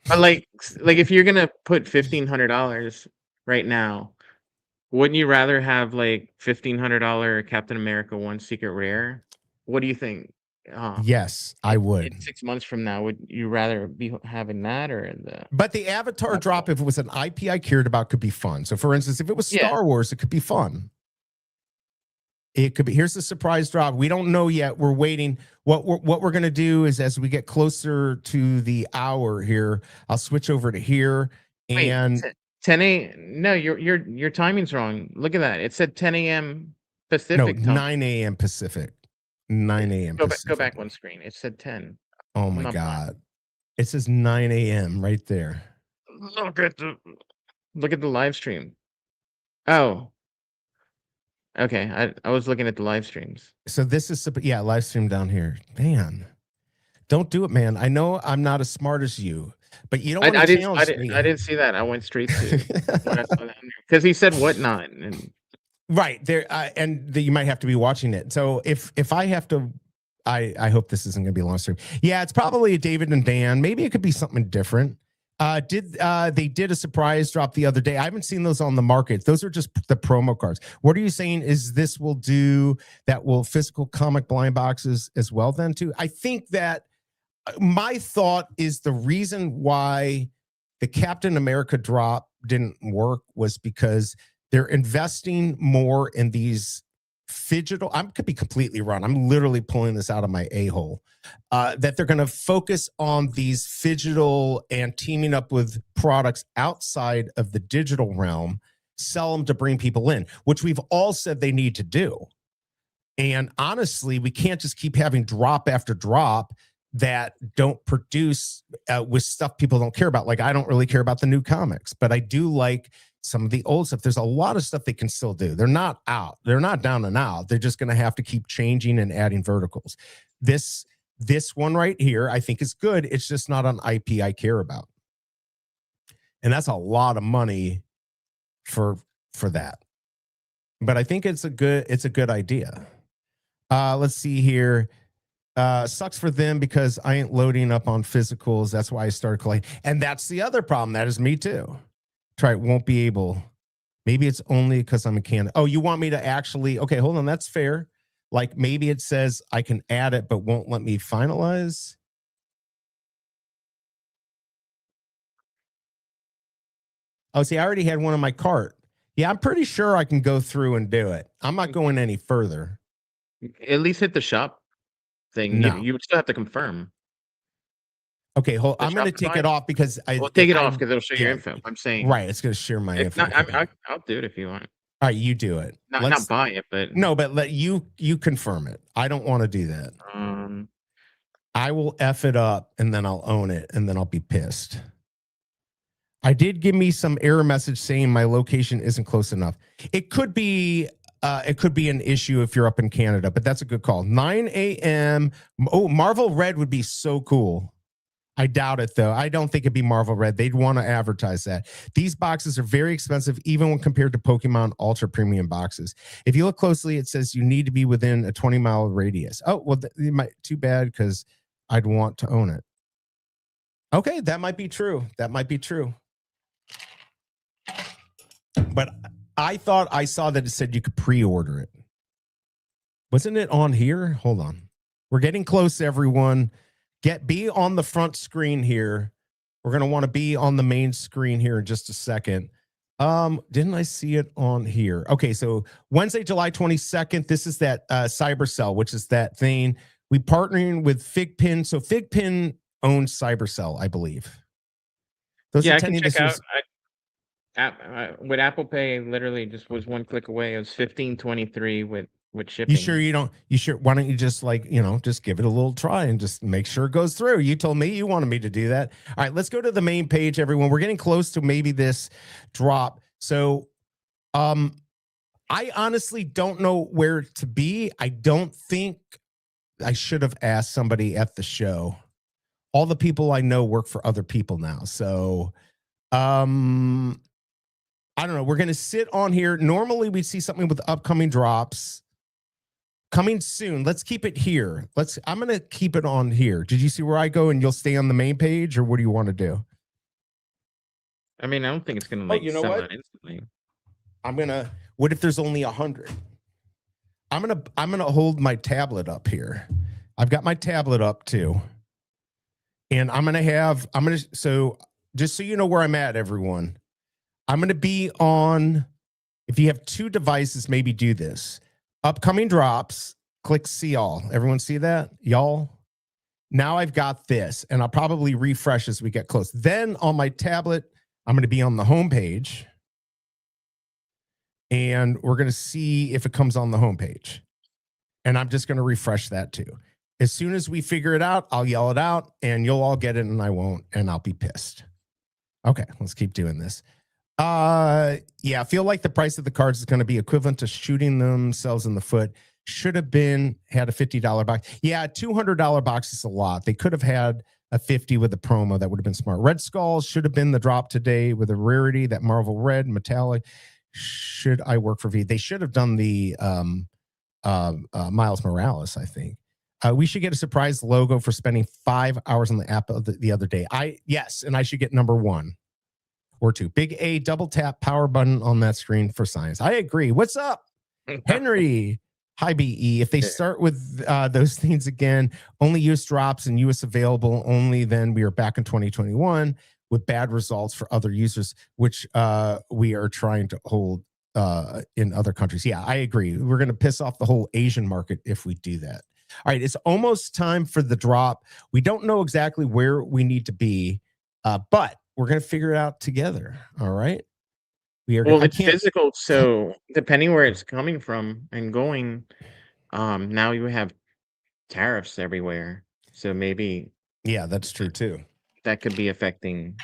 But like if you're gonna put $1,500 right now, wouldn't you rather have like $1,500 Captain America 1 secret rare? What do you think? Yes, I would. 6 months from now, would you rather be having that or But the Avatar drop, if it was an IP I cared about, could be fun. So for instance, if it was Star Wars, it could be fun. It could be. Here's the surprise drop. We don't know yet. We're waiting. What we're going to do is as we get closer to the hour here, I'll switch over to here. And 10 a.m. No, your timing's wrong. Look at that. It said 10 a.m. Pacific. No, 9 a.m. Pacific. 9 a.m. Go back one screen. It said 10. Oh my God. It says 9 a.m. right there. Look at the live stream. Oh. Okay. I was looking at the live streams. So this is live stream down here. Man. Don't do it, man. I know I'm not as smart as you, but you don't want to challenge me. I didn't see that. I went straight to because he said whatnot and right there, and you might have to be watching it. So if I have to, I hope this isn't going to be a long stream. Yeah, it's probably a David and Dan. Maybe it could be something different. They did a surprise drop the other day. I haven't seen those on the market. Those are just the promo cards. What are you saying? Is this will physical comic blind boxes as well then too? I think that my thought is the reason why the Captain America drop didn't work was because they're investing more in these phygital. I could be completely wrong. I'm literally pulling this out of my a-hole. That they're going to focus on these phygital and teaming up with products outside of the digital realm, sell them to bring people in, which we've all said they need to do. And honestly, we can't just keep having drop after drop that don't produce with stuff people don't care about. Like I don't really care about the new comics, but I do like some of the old stuff. There's a lot of stuff they can still do. They're not out. They're not down and out. They're just going to have to keep changing and adding verticals. This one right here, I think is good. It's just not an IP I care about. And that's a lot of money for that. But I think it's a good idea. Let's see here. Sucks for them because I ain't loading up on physicals. That's why I started collecting. And that's the other problem. That is me too. Try it, won't be able. Maybe it's only because I'm a Canada. Oh, you want me to actually? Okay, hold on. That's fair. Like maybe it says I can add it, but won't let me finalize. Oh, see, I already had one in my cart. Yeah, I'm pretty sure I can go through and do it. I'm not going any further. At least hit the shop thing. No. You would still have to confirm. Okay, I'm going to take it off because Well, take it off because it'll show your info. I'm saying. Right, it's going to share my info. I'll do it if you want. All right, you do it. Not buy it, but no, but let you confirm it. I don't want to do that. I will F it up and then I'll own it and then I'll be pissed. I did give me some error message saying my location isn't close enough. It could be an issue if you're up in Canada, but that's a good call. 9 a.m. Oh, Marvel Red would be so cool. I doubt it, though. I don't think it'd be Marvel Red. They'd want to advertise that. These boxes are very expensive, even when compared to Pokemon Ultra Premium boxes. If you look closely, it says you need to be within a 20-mile radius. Oh, well, too bad, because I'd want to own it. Okay, that might be true. That might be true. But I thought I saw that it said you could pre-order it. Wasn't it on here? Hold on. We're getting close, everyone. Be on the front screen here. We're going to want to be on the main screen here in just a second. Didn't I see it on here? Okay, so Wednesday, July 22nd, this is that Cybercell, which is that thing. We partnering with Figpin. So Figpin owns Cybercell, I believe. I can check out. With Apple Pay, literally just was one click away. It was $15.23 with shipping. You sure? Why don't you just just give it a little try and just make sure it goes through? You told me you wanted me to do that. All right, let's go to the main page, everyone. We're getting close to maybe this drop. So, I honestly don't know where to be. I don't think I should have asked somebody at the show. All the people I know work for other people now. So, I don't know. We're going to sit on here. Normally we'd see something with upcoming drops coming soon. Let's keep it here. I'm going to keep it on here. Did you see where I go and you'll stay on the main page, or what do you want to do? I mean, I don't think it's going to sell out instantly. What if there's only 100? I'm going to hold my tablet up here. I've got my tablet up too. And so just so you know where I'm at, everyone, I'm going to be on, if you have two devices, maybe do this. Upcoming drops, click see all. Everyone see that? Y'all? Now I've got this, and I'll probably refresh as we get close. Then on my tablet, I'm going to be on the home page, and we're going to see if it comes on the home page. And I'm just going to refresh that too. As soon as we figure it out, I'll yell it out, and you'll all get it, and I won't, and I'll be pissed. Okay, let's keep doing this. I feel like the price of the cards is going to be equivalent to shooting themselves in the foot. Should have had a $50 box. Yeah, a $200 box is a lot. They could have had a 50 with a promo. That would have been smart. Red Skull should have been the drop today with a rarity, that Marvel Red metallic. Should I work for Veve? They should have done the Miles Morales, I think. We should get a surprise logo for spending 5 hours on the app the other day. Yes, and I should get number 1 or 2. Big A, double tap power button on that screen for science. I agree. What's up, Henry? Hi, BE. If they start with those things again, only US drops and US available only, then we are back in 2021 with bad results for other users, which we are trying to hold in other countries. Yeah, I agree. We're going to piss off the whole Asian market if we do that. All right, it's almost time for the drop. We don't know exactly where we need to be, but we're going to figure it out together. All right. It's physical. So depending where it's coming from and going, now you have tariffs everywhere. So maybe. Yeah, that's true too. That could be affecting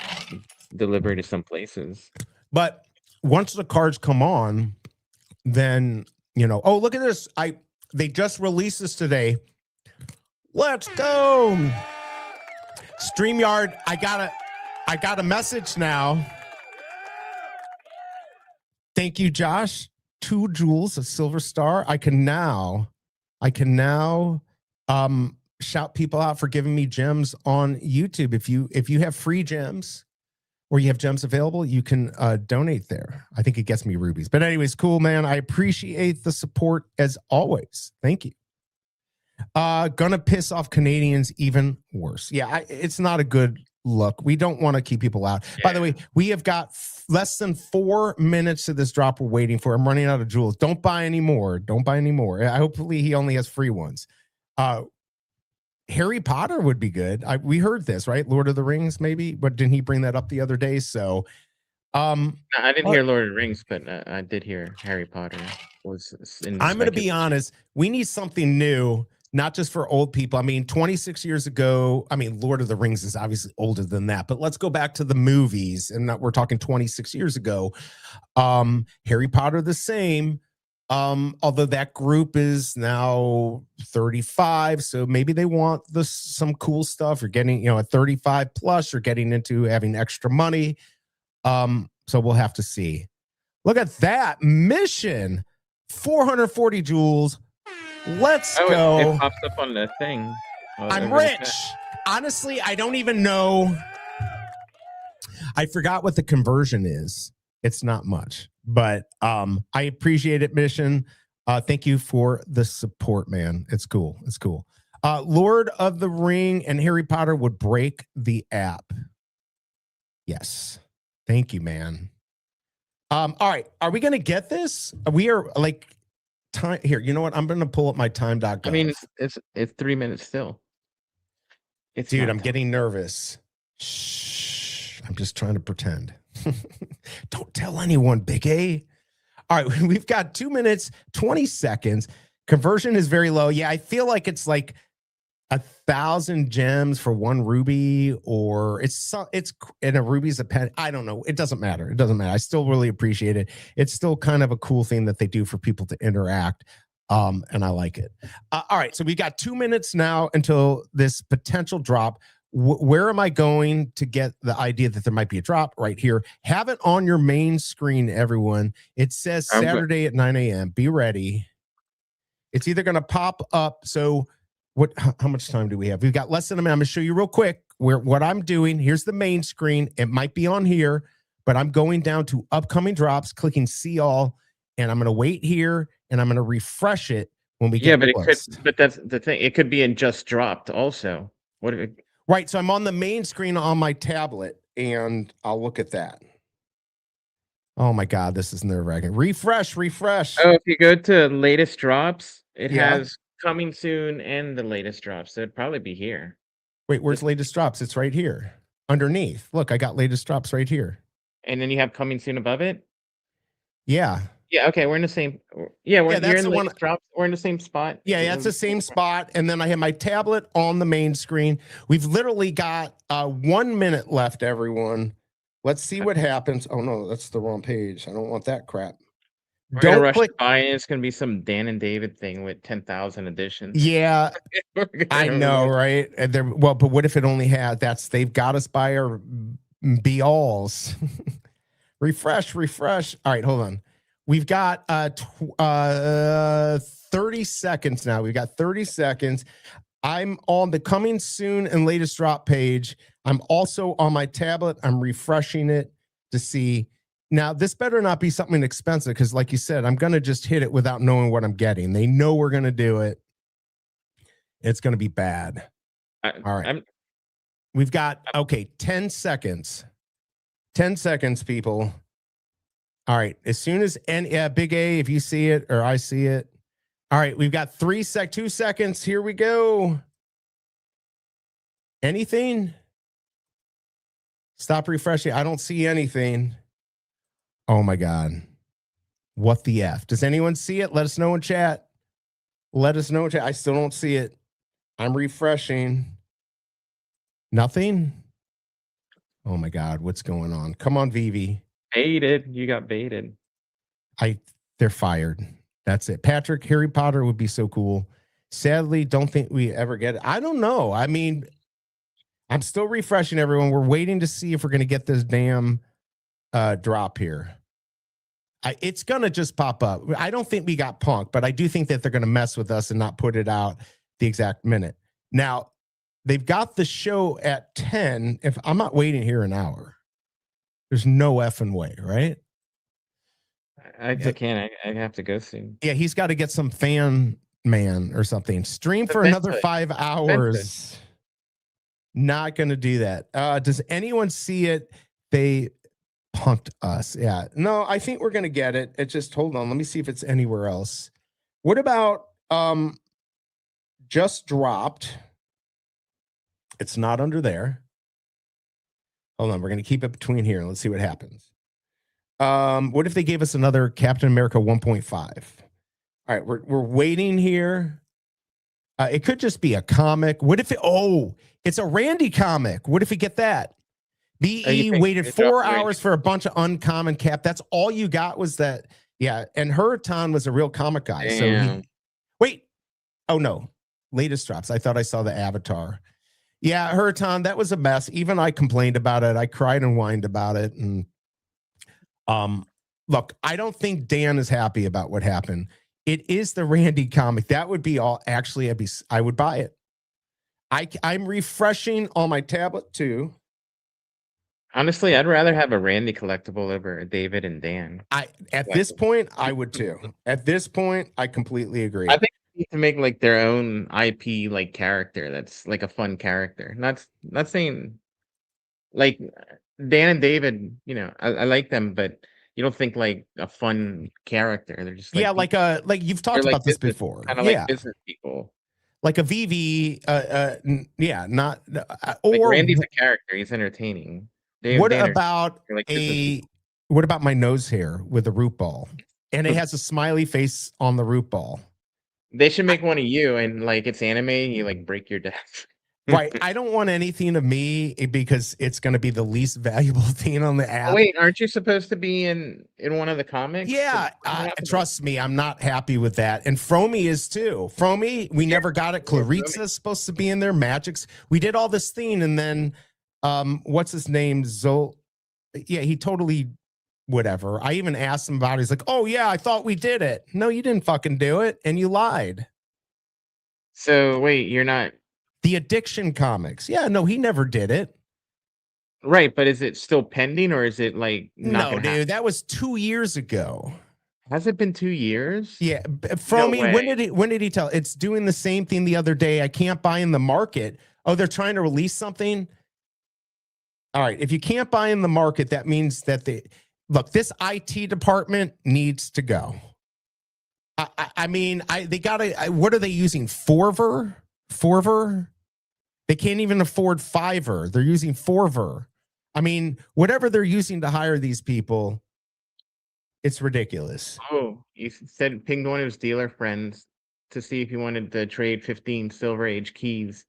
delivery to some places. But once the cards come on, then, oh, look at this. They just released this today. Let's go. StreamYard. I got a message now. Thank you, Josh. 2 jewels, a silver star. I can now shout people out for giving me gems on YouTube. If you have free gems or you have gems available, you can donate there. I think it gets me rubies. But anyways, cool, man. I appreciate the support as always. Thank you. Gonna piss off Canadians even worse. Yeah, it's not a good look. We don't want to keep people out. Yeah. By the way, we have got less than 4 minutes to this drop we're waiting for. I'm running out of jewels. Don't buy any more. Don't buy any more. Hopefully he only has free ones. Harry Potter would be good. We heard this, right? Lord of the Rings, maybe, but didn't he bring that up the other day? So, I didn't hear Lord of the Rings, but I did hear Harry Potter was. I'm going to be honest. We need something new, not just for old people. I mean, 26 years ago. I mean, Lord of the Rings is obviously older than that, but let's go back to the movies, and we're talking 26 years ago. Harry Potter, the same. Although that group is now 35, so maybe they want some cool stuff. You're getting, at 35 plus, you're getting into having extra money. So we'll have to see. Look at that mission, 440 jewels. Let's go. It pops up on the thing. I'm rich. Honestly, I don't even know. I forgot what the conversion is. It's not much. But I appreciate it, Mission. Thank you for the support, man. It's cool. It's cool. Lord of the Ring and Harry Potter would break the app. Yes. Thank you, man. All right. Are we going to get this? We are like time here. You know what? I'm going to pull up my time.gov. I mean, it's 3 minutes still. Dude, I'm getting nervous. Shh. I'm just trying to pretend. Don't tell anyone, Big A. All right, we've got 2 minutes, 20 seconds. Conversion is very low. Yeah, I feel like it's like 1,000 gems for 1 ruby, or it's and a ruby's a pen. I don't know. It doesn't matter. It doesn't matter. I still really appreciate it. It's still kind of a cool thing that they do for people to interact. And I like it. All right, so we got 2 minutes now until this potential drop. Where am I going to get the idea that there might be a drop? Right here. Have it on your main screen, everyone. It says Saturday at 9 a.m. Be ready. It's either going to pop up. So how much time do we have? We've got less than a minute. I'm going to show you real quick what I'm doing. Here's the main screen. It might be on here, but I'm going down to upcoming drops, clicking see all, and I'm going to wait here, and I'm going to refresh it when we get close. But that's the thing. It could be in just dropped also. What if it... Right, so I'm on the main screen on my tablet, and I'll look at that. Oh my God, this is nerve-wracking. Refresh. Oh, if you go to latest drops, it has coming soon and the latest drops. So it'd probably be here. Wait, where's latest drops? It's right here. Underneath. Look, I got latest drops right here. And then you have coming soon above it? Yeah. Yeah, okay, we're in the same. Yeah, we're in the drops. We're in the same spot. Yeah, that's the same spot. And then I have my tablet on the main screen. We've literally got 1 minute left, everyone. Let's see what happens. Oh no, that's the wrong page. I don't want that crap. Don't rush to buy it. It's gonna be some Dan and David thing with 10,000 editions. Yeah, I know, right? And but what if it only had they've got us by our be alls. refresh. All right, hold on. We've got 30 seconds now. We've got 30 seconds. I'm on the coming soon and latest drop page. I'm also on my tablet. I'm refreshing it to see. Now, this better not be something expensive because, like you said, I'm going to just hit it without knowing what I'm getting. They know we're going to do it. It's going to be bad. All right. We've got, 10 seconds. 10 seconds, people. All right. As soon as Big A, if you see it or I see it. All right. We've got 2 seconds. Here we go. Anything? Stop refreshing. I don't see anything. Oh my God. What the F? Does anyone see it? Let us know in chat. Let us know in chat. I still don't see it. I'm refreshing. Nothing? Oh my God. What's going on? Come on, Veve. Baited. You got baited. They're fired. That's it. Patrick, Harry Potter would be so cool. Sadly, don't think we ever get it. I don't know. I mean, I'm still refreshing everyone. We're waiting to see if we're going to get this damn drop here. It's going to just pop up. I don't think we got punked, but I do think that they're going to mess with us and not put it out the exact minute. Now, they've got the show at 10. If I'm not waiting here an hour, there's no effing way, right? I can't. I have to go soon. Yeah, he's got to get some fan man or something. Stream for another 5 hours. Not going to do that. Does anyone see it? They punked us. Yeah. No, I think we're going to get it. It just, hold on. Let me see if it's anywhere else. What about just dropped? It's not under there. Hold on. We're going to keep it between here. Let's see what happens. What if they gave us another Captain America 1.5? All right. We're waiting here. It could just be a comic. What if it's a Randy comic? What if we get that? BE waited 4 hours for a bunch of uncommon cap. That's all you got was that. Yeah. And Huraton was a real comic guy. Damn. So wait. Oh no. Latest drops. I thought I saw the Avatar. Yeah. Huraton, that was a mess. Even I complained about it. I cried and whined about it. And look, I don't think Dan is happy about what happened. It is the Randy comic. That would be all. Actually, I would buy it. I'm refreshing on my tablet too. Honestly, I'd rather have a Randy collectible over a David and Dan. At this point, I would too. At this point, I completely agree. I think they need to make like their own IP like character that's like a fun character. Not saying like Dan and David, you know, I like them, but you don't think like a fun character. They're just like, like you've talked about this before. Kind of like business people. Like a Veve, not or like Randy's a character. He's entertaining. What about my nose hair with a root ball? And it has a smiley face on the root ball. They should make one of you and like it's anime, you like break your desk. Right. I don't want anything of me because it's going to be the least valuable thing on the app. Oh, wait, aren't you supposed to be in one of the comics? Yeah. Trust me, I'm not happy with that. And Fromy is too. Fromy, we never got it. Claritza's supposed to be in there. Magic's. We did all this thing. And then, what's his name? Yeah, he totally, whatever. I even asked him about it. He's like, oh yeah, I thought we did it. No, you didn't fucking do it. And you lied. So wait, you're not. The Addiction comics. Yeah, no, he never did it. Right, but is it still pending or is it like not no, dude, happen? That was 2 years ago. Has it been 2 years? Yeah, from me, when did he tell? It's doing the same thing the other day. I can't buy in the market. Oh, they're trying to release something. All right, if you can't buy in the market, that means that this IT department needs to go. I mean, they gotta. What are they using? Forver? They can't even afford Fiverr. They're using Forver. I mean, whatever they're using to hire these people, it's ridiculous. Oh, you said pinged one of his dealer friends to see if he wanted to trade 15 Silver Age keys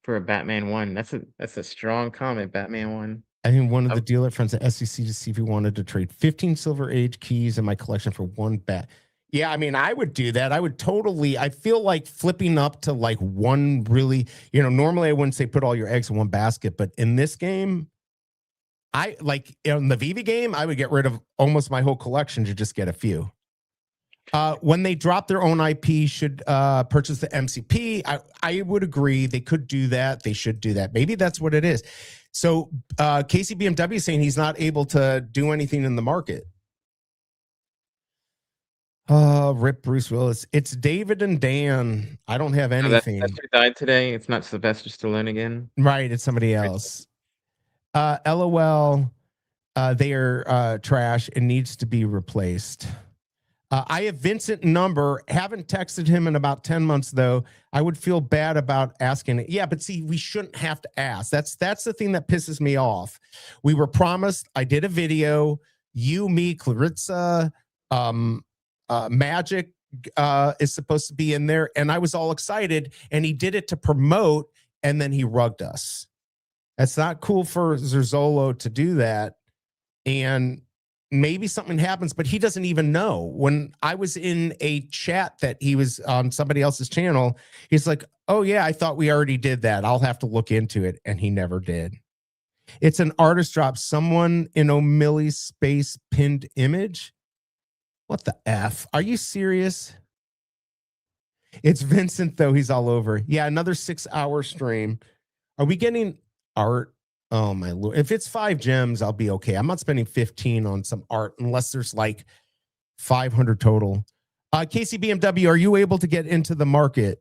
for a Batman 1. That's a strong comment, Batman 1. I think one of the dealer friends at SDCC to see if he wanted to trade 15 Silver Age keys in my collection for one bat. Yeah, I mean, I would do that. I would totally. I feel like flipping up to like one really, normally I wouldn't say put all your eggs in one basket, but in this game, I like in the Veve game, I would get rid of almost my whole collection to just get a few. When they drop their own IP, should purchase the MCP. I would agree. They could do that. They should do that. Maybe that's what it is. So Casey BMW is saying he's not able to do anything in the market. Rip Bruce Willis. It's David and Dan. I don't have anything. That's who died today. It's not Sylvester Stallone again. Right. It's somebody else. LOL. They are trash. It needs to be replaced. I have Vincent number. Haven't texted him in about 10 months though. I would feel bad about asking it. Yeah, but see, we shouldn't have to ask. That's the thing that pisses me off. We were promised. I did a video. You, me, Clarissa, Magic is supposed to be in there, and I was all excited, and he did it to promote, and then he rugged us. That's not cool for Zerzolo to do that, and maybe something happens, but he doesn't even know. When I was in a chat that he was on somebody else's channel, he's like, oh yeah, I thought we already did that. I'll have to look into it, and he never did. It's an artist drop. Someone in O'Malley's space pinned image. What the F? Are you serious? It's Vincent, though. He's all over. Yeah, another 6-hour stream. Are we getting art? Oh, my Lord. If it's 5 gems, I'll be okay. I'm not spending 15 on some art unless there's like 500 total. Casey BMW, are you able to get into the market?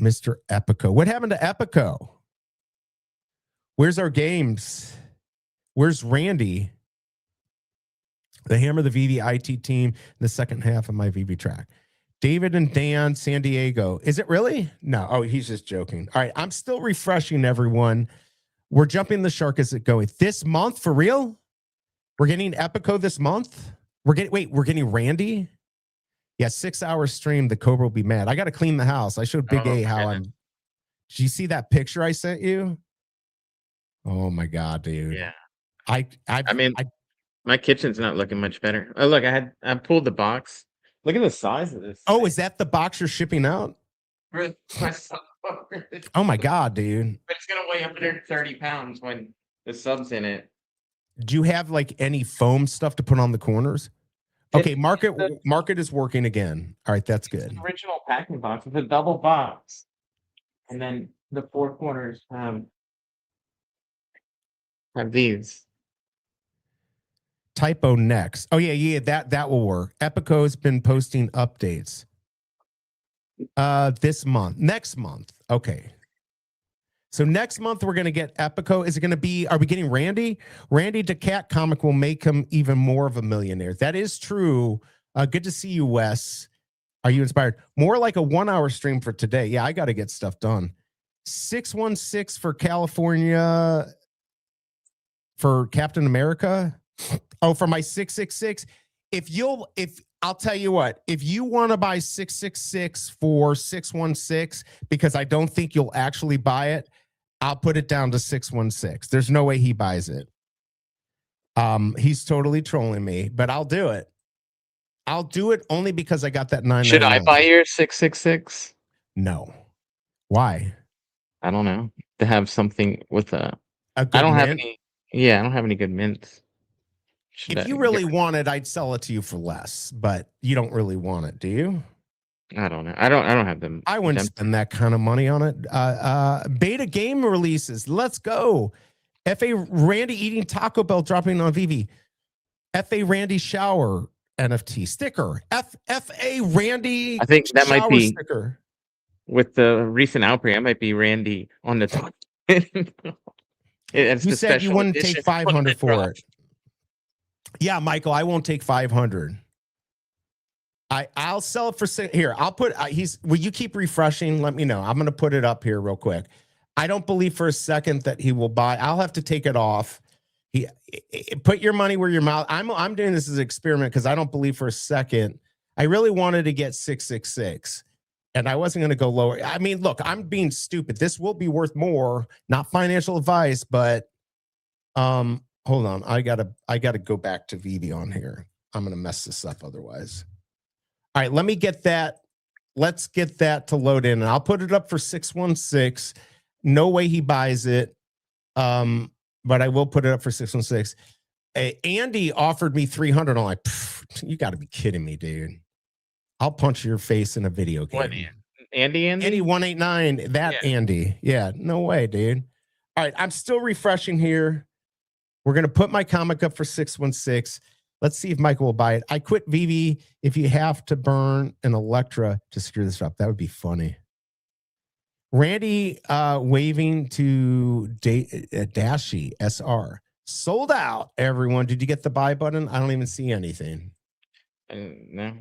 Mr. Epico. What happened to Epico? Where's our games? Where's Randy? The Hammer, the VV IT team, the second half of my VV track. David and Dan, San Diego. Is it really? No. Oh, he's just joking. All right. I'm still refreshing everyone. We're jumping the shark as it going. This month, for real? We're getting Epico this month? We're getting Randy? Yeah, 6 hour stream. The Cobra will be mad. I got to clean the house. I showed Big A how I'm. Did you see that picture I sent you? Oh my God, dude. Yeah. I mean, my kitchen's not looking much better. Oh, look, I pulled the box. Look at the size of this. Oh, is that the box you're shipping out? Oh my God, dude. But it's gonna weigh 130 pounds when the sub's in it. Do you have like any foam stuff to put on the corners? Okay, market is working again. All right, that's good. Original packing box. It's a double box. And then the four corners have these. Typo next. Oh yeah, that will work. Epico has been posting updates. This month, next month. Okay. So next month we're gonna get Epico. Is it gonna be? Are we getting Randy? Randy the Cat comic will make him even more of a millionaire. That is true. Good to see you, Wes. Are you inspired? More like a 1 hour stream for today. Yeah, I got to get stuff done. 616 for California for Captain America. Oh, for my 666. If I'll tell you what, if you want to buy 666 for 616, because I don't think you'll actually buy it, I'll put it down to 616. There's no way he buys it. He's totally trolling me, but I'll do it. I'll do it only because I got that 999. Should I buy your 666? No. Why? I don't know. To have something with a good I don't mint? have any. Yeah, I don't have any good mints. If you really want it, I'd sell it to you for less, but you don't really want it, do you? I don't know. I don't have them. I wouldn't spend that kind of money on it. Beta game releases. Let's go. FA Randy eating Taco Bell dropping on VV. FA Randy shower NFT sticker. FA Randy. I think that might be sticker. With the recent outbreak. That might be Randy on the top. You said you wouldn't take 500 for it. Yeah, Michael, I won't take 500. I'll sell it for here. I'll put will you keep refreshing? Let me know. I'm going to put it up here real quick. I don't believe for a second that he will buy. I'll have to take it off. Put your money where your mouth. I'm doing this as an experiment because I don't believe for a second. I really wanted to get 666 and I wasn't going to go lower. I mean, look, I'm being stupid. This will be worth more, not financial advice, but hold on. I gotta go back to Veve on here. I'm going to mess this up otherwise. All right, let me get that. Let's get that to load in and I'll put it up for 616. No way he buys it. But I will put it up for 616. Andy offered me 300. I'm like, you got to be kidding me, dude. I'll punch your face in a video game. What, Andy 189. That yeah. Andy. Yeah, no way, dude. All right, I'm still refreshing here. We're going to put my comic up for 616. Let's see if Michael will buy it. I quit Veve if you have to burn an Electra to screw this up. That would be funny. Randy waving to Dashi SR. Sold out, everyone. Did you get the buy button? I don't even see anything. No.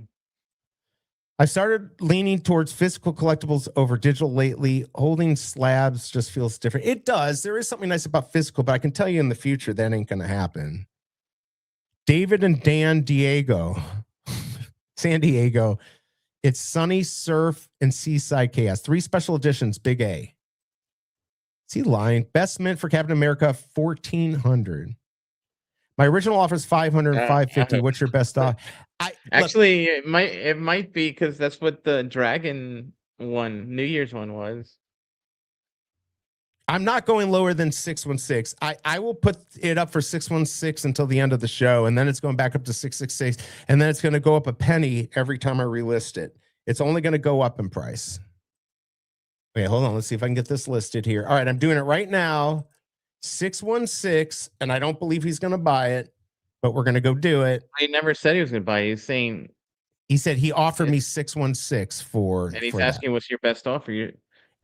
I started leaning towards physical collectibles over digital lately. Holding slabs just feels different. It does. There is something nice about physical, but I can tell you in the future that ain't going to happen. David and Dan Diego. San Diego. It's Sunny, Surf, and Seaside Chaos. 3 special editions, Big A. Is he lying? Best mint for Captain America, 1,400. My original offer is 500 and 550. What's your best offer? Actually, it might be because that's what the Dragon one, New Year's one was. I'm not going lower than 616. I will put it up for 616 until the end of the show, and then it's going back up to 666, and then it's going to go up a penny every time I relist it. It's only going to go up in price. Wait, hold on. Let's see if I can get this listed here. All right, I'm doing it right now. 616, and I don't believe he's going to buy it, but we're going to go do it. He never said he was going to buy it. He's saying... He said he offered me 616 for... And he's asking what's your best offer.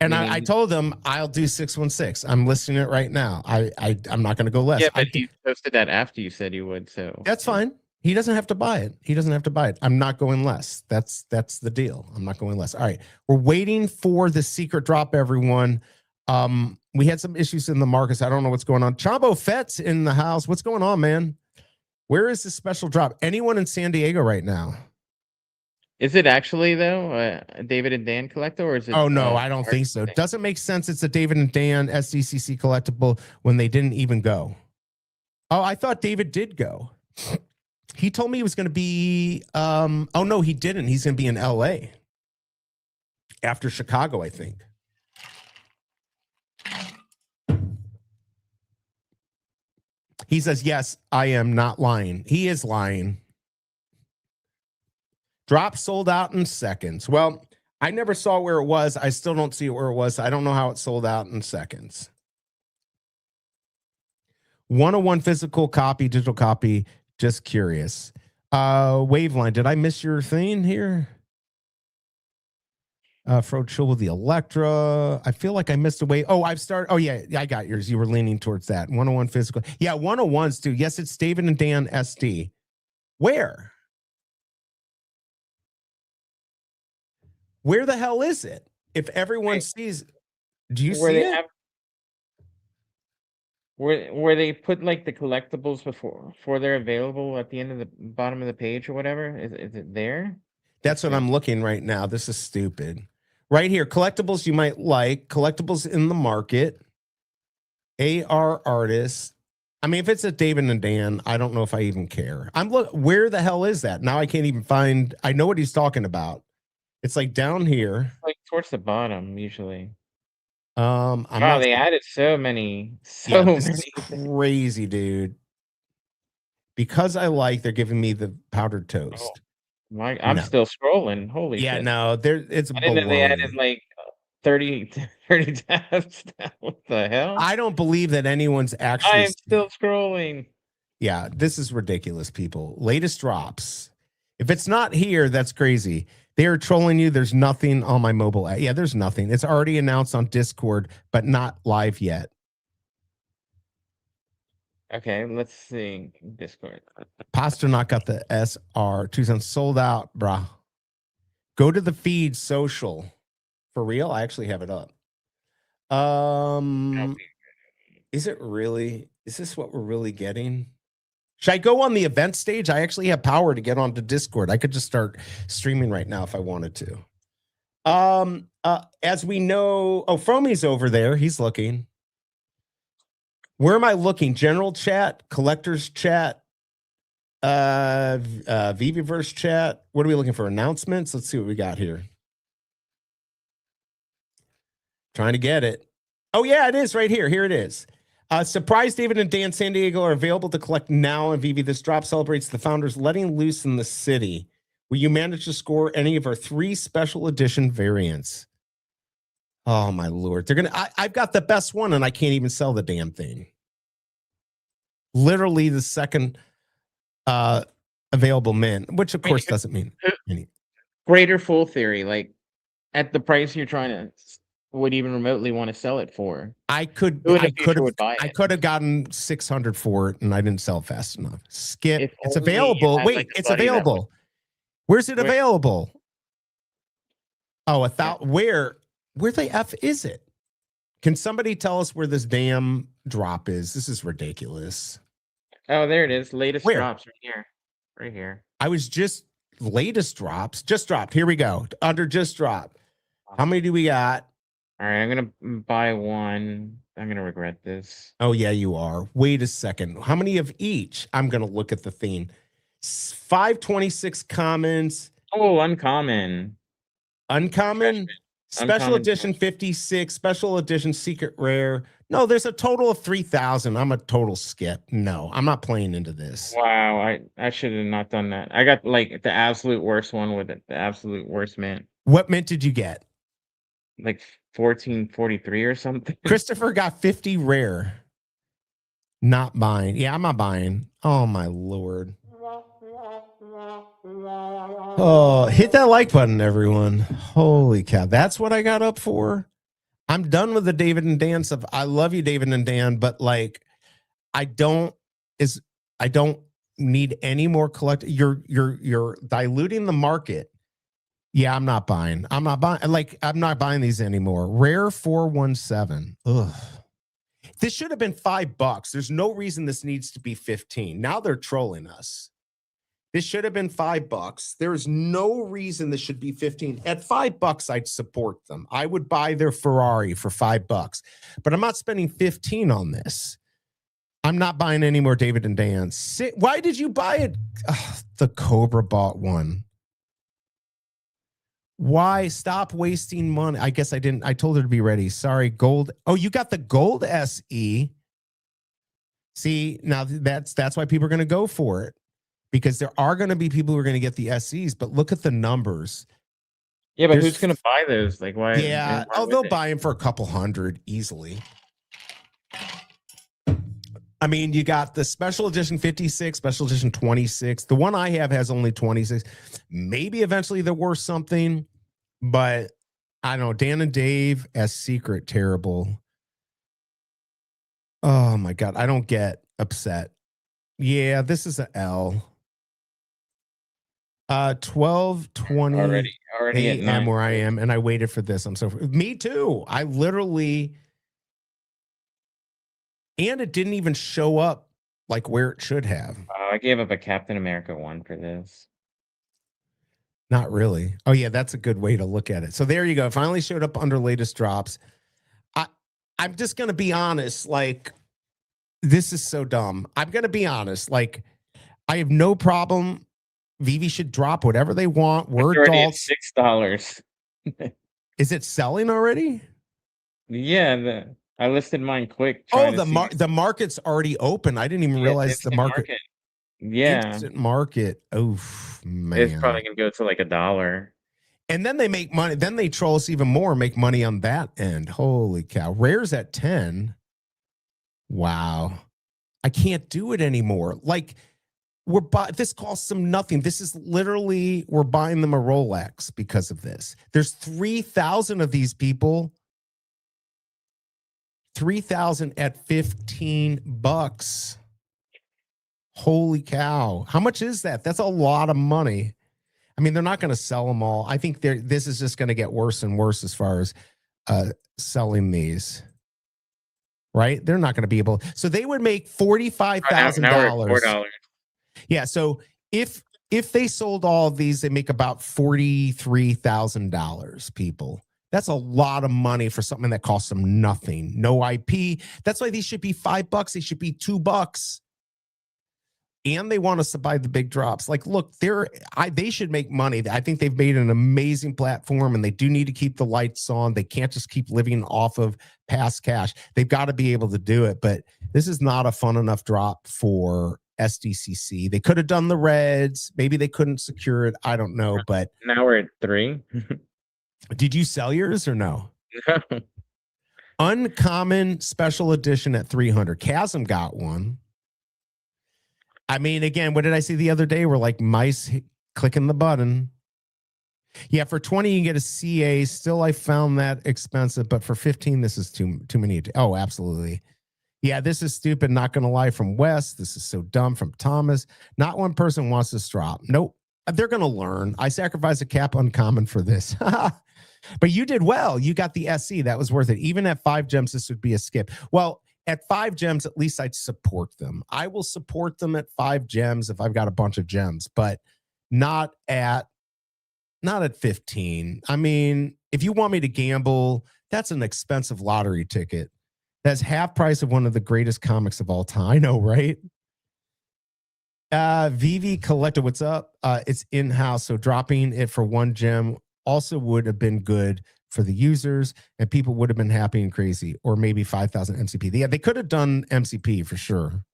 And I told him I'll do 616. I'm listing it right now. I'm not going to go less. Yeah, but he posted that after you said you would, so that's fine. He doesn't have to buy it. He doesn't have to buy it. I'm not going less. That's the deal. I'm not going less. All right. We're waiting for the secret drop, everyone. We had some issues in the markets. I don't know what's going on. Chombo Fett's in the house. What's going on, man? Where is the special drop? Anyone in San Diego right now? Is it actually though David and Dan collectible, or is it? Oh no, I don't think so. Doesn't make sense. It's a David and Dan SDCC collectible when they didn't even go. Oh, I thought David did go. He told me he was going to be. Oh no, he didn't. He's going to be in LA after Chicago, I think. He says, yes, I am not lying. He is lying. Drop sold out in seconds. Well, I never saw where it was. I still don't see where it was. I don't know how it sold out in seconds. 101 physical copy, digital copy. Just curious. Waveline, did I miss your thing here? Fro Chill with the Electra. I feel like I missed a way. Oh, I've started. Oh, yeah, I got yours. You were leaning towards that. 101 physical. Yeah, 101s too. Yes, it's David and Dan SD. Where? Where the hell is it? If everyone sees, do you see it? Where they put like the collectibles before they're available at the end of the bottom of the page or whatever? Is it there? That's what I'm looking right now. This is stupid. Right here, collectibles you might like, collectibles in the market, AR artists. I mean, if it's a David and Dan, I don't know if I even care. Where the hell is that? Now I can't even find. I know what he's talking about. It's like down here. Like towards the bottom, usually. Wow, they added so many. This is crazy, dude. Because they're giving me the powdered toast. Oh. I'm still scrolling. Holy shit. Yeah, no, it's I didn't know they added like 30 tabs. What the hell? I don't believe that anyone's actually. I'm still scrolling. Yeah, this is ridiculous, people. Latest drops. If it's not here, that's crazy. They are trolling you. There's nothing on my mobile app. Yeah, there's nothing. It's already announced on Discord, but not live yet. Okay, let's see. Discord. Pasternak got the SR. Tucson sold out, brah. Go to the feed social. For real? I actually have it up. Is it really? Is this what we're really getting? Should I go on the event stage? I actually have power to get onto Discord. I could just start streaming right now if I wanted to. As we know, Frommy's over there. He's looking. Where am I looking? General chat, collectors chat, Veveverse chat. What are we looking for? Announcements? Let's see what we got here. Trying to get it. Oh, yeah, it is right here. Here it is. Surprise David and Dan San Diego are available to collect now on Veve. This drop celebrates the founders letting loose in the city. Will you manage to score any of our 3 special edition variants? Oh, my Lord. I've got the best one, and I can't even sell the damn thing. Literally the second available mint, which, of course, doesn't mean any. Greater full theory, like at the price you're trying to would even remotely want to sell it for. I could have gotten 600 for it, and I didn't sell fast enough. Skip. It's available. Wait, like it's available. Where's it available? Oh, 1,000. Where the F is it? Can somebody tell us where this damn drop is? This is ridiculous. Oh, there it is. Latest drops right here. Right here. I was just latest drops. Just dropped. Here we go. Under just dropped. How many do we got? All right, I'm going to buy one. I'm going to regret this. Oh, yeah, you are. Wait a second. How many of each? I'm going to look at the theme. 526 commons. Oh, uncommon. Uncommon? Special edition 56, special edition secret rare. No, there's a total of 3,000. I'm a total skip. No, I'm not playing into this. Wow, I should have not done that. I got like the absolute worst one with it, the absolute worst mint. What mint did you get? Like 1443 or something. Christopher got 50 rare. Not buying. Yeah, I'm not buying. Oh my Lord. Oh, hit that like button, everyone. Holy cow. That's what I got up for. I'm done with the David and Dan stuff. I love you, David and Dan, but like, I don't need any more You're diluting the market. Yeah, I'm not buying. I'm not buying these anymore. Rare 417. Ugh. This should have been $5. There's no reason this needs to be 15. Now they're trolling us. This should have been $5. There is no reason this should be 15. At $5, I'd support them. I would buy their Ferrari for $5, but I'm not spending 15 on this. I'm not buying any more David and Dan. Why did you buy it? Ugh, the Cobra bought one. Why? Stop wasting money. I guess I didn't. I told her to be ready. Sorry, gold. Oh, you got the gold SE. See, now that's why people are going to go for it, because there are going to be people who are going to get the SEs. But look at the numbers. Yeah, but who's going to buy those? Like, why? Yeah. Oh, they'll buy them for a couple hundred easily. I mean, you got the special edition 56, special edition 26. The one I have has only 26. Maybe eventually they're worth something, but I don't know. Dan and Dave as Secret, terrible. Oh my God. I don't get upset. Yeah, this is an L. 12:20 already a.m. where I am, and I waited for this. I'm so me too. I literally. And it didn't even show up like where it should have. I gave up a Captain America 1 for this. Not really. Oh, yeah, that's a good way to look at it. So there you go. It finally showed up under latest drops. I'm just going to be honest. Like, this is so dumb. I'm going to be honest. Like, I have no problem. Veve should drop whatever they want. We're adults. $6. Is it selling already? Yeah, I listed mine quick. Oh, the market's already open. I didn't even realize the market. Yeah. Instant market. Oh, man. It's probably going to go to like $1. And then they make money. Then they troll us even more, make money on that end. Holy cow. Rare's at 10. Wow. I can't do it anymore. Like, this costs them nothing. This is literally, we're buying them a Rolex because of this. There's 3,000 of these people. 3,000 at $15. Holy cow. How much is that? That's a lot of money. I mean, they're not going to sell them all. I think this is just going to get worse and worse as far as selling these. Right? They're not going to be able. So they would make $45,000. $4. Yeah. So if they sold all of these, they make about $43,000, people. That's a lot of money for something that costs them nothing. No IP. That's why these should be $5. They should be $2. And they want us to buy the big drops. Like, look, they should make money. I think they've made an amazing platform, and they do need to keep the lights on. They can't just keep living off of past cash. They've got to be able to do it. But this is not a fun enough drop for SDCC. They could have done the reds. Maybe they couldn't secure it. I don't know. But now we're at 3. Did you sell yours or no? Uncommon special edition at 300. Chasm got one. I mean, again, what did I see the other day? We're like mice clicking the button. Yeah, for 20 you can get a CA. Still, I found that expensive, but for 15, this is too many. Oh, absolutely. Yeah, this is stupid. Not gonna lie. From West, this is so dumb. From Thomas, not one person wants this drop. Nope, they're gonna learn. I sacrificed a cap uncommon for this. But you did well. You got the SC. That was worth it. Even at 5 gems, this would be a skip. Well, at 5 gems, at least I'd support them. I will support them at 5 gems if I've got a bunch of gems, but not at 15. I mean, if you want me to gamble, that's an expensive lottery ticket. That's half price of one of the greatest comics of all time. I know, right? Veve Collector, what's up? It's in-house, so dropping it for 1 gem also would have been good for the users, and people would have been happy and crazy, or maybe 5,000 MCP. Yeah, they could have done MCP for sure.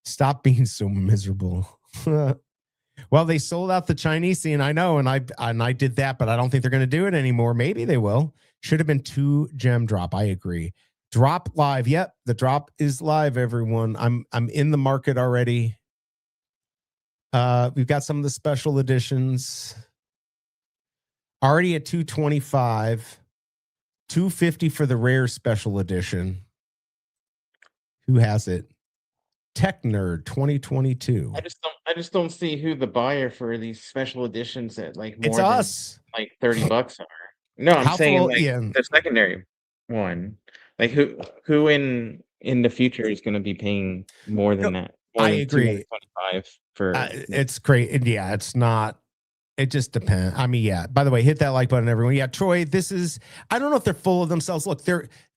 Stop being so miserable. Well, they sold out the Chinese scene, I know, and I did that, but I don't think they're going to do it anymore. Maybe they will. Should have been 2 gem drop. I agree. Drop live. Yep, the drop is live, everyone. I'm in the market already. We've got some of the special editions. Already at 225, $250 for the rare special edition. Who has it? Tech Nerd 2022. I just don't see who the buyer for these special editions at like more It's than us. like $30 are. No, I'm How saying full? like Yeah. the secondary one. Like who in the future is going to be paying more than that? More I than agree. 225 for It's great. Yeah, it's not. It just depends. I mean, yeah. By the way, hit that like button, everyone. Yeah, Troy, this is, I don't know if they're full of themselves. Look,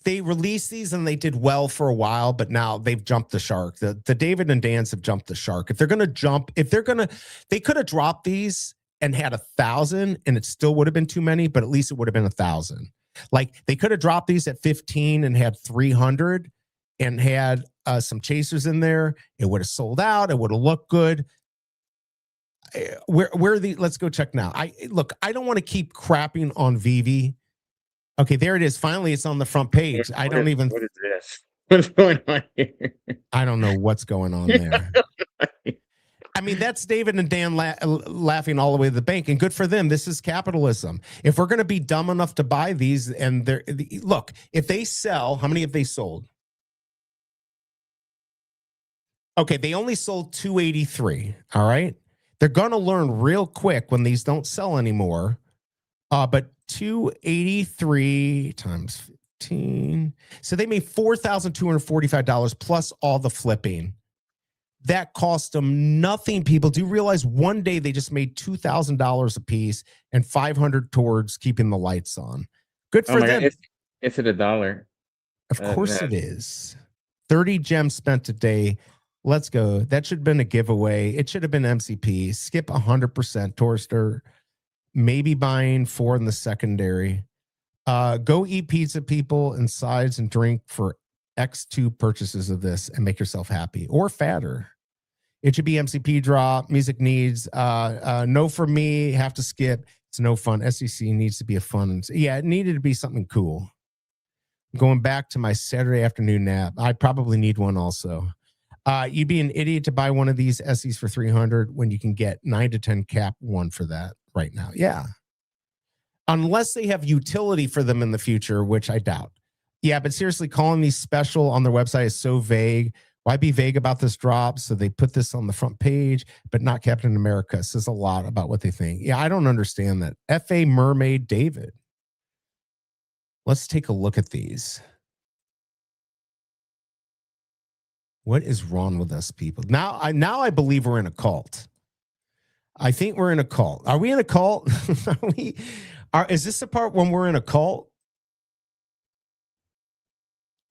they released these and they did well for a while, but now they've jumped the shark. The David and Dan's have jumped the shark. If they're going to jump, they could have dropped these and had 1,000 and it still would have been too many, but at least it would have been 1,000. Like they could have dropped these at 15 and had 300 and had some chasers in there. It would have sold out. It would have looked good. Let's go check now. I don't want to keep crapping on Veve. Okay, there it is. Finally, it's on the front page. What is this? What's going on here? I don't know what's going on there. I mean, that's David and Dan laughing all the way to the bank, and good for them. This is capitalism. If we're going to be dumb enough to buy these, and look, if they sell, how many have they sold? Okay, they only sold 283. All right. They're going to learn real quick when these don't sell anymore. But 283 times 15. So they made $4,245 plus all the flipping. That cost them nothing, people. Do you realize one day they just made $2,000 a piece and $500 towards keeping the lights on? Good for them. Is it $1? Of course it is. 30 gems spent a day. Let's go. That should have been a giveaway. It should have been MCP. Skip 100%. Torster. Maybe buying 4 in the secondary. Go eat pizza, people, and sides and drink for X2 purchases of this and make yourself happy or fatter. It should be MCP drop. Music needs. No for me. Have to skip. It's no fun. SDCC needs to be a fun. Yeah, it needed to be something cool. Going back to my Saturday afternoon nap. I probably need one also. You'd be an idiot to buy one of these SEs for 300 when you can get 9 to 10 cap one for that right now. Yeah. Unless they have utility for them in the future, which I doubt. Yeah, but seriously, calling these special on their website is so vague. Why be vague about this drop? So they put this on the front page, but not Captain America. It says a lot about what they think. Yeah, I don't understand that. F.A. Mermaid David. Let's take a look at these. What is wrong with us, people? Now I believe we're in a cult. I think we're in a cult. Are we in a cult? Is this the part when we're in a cult?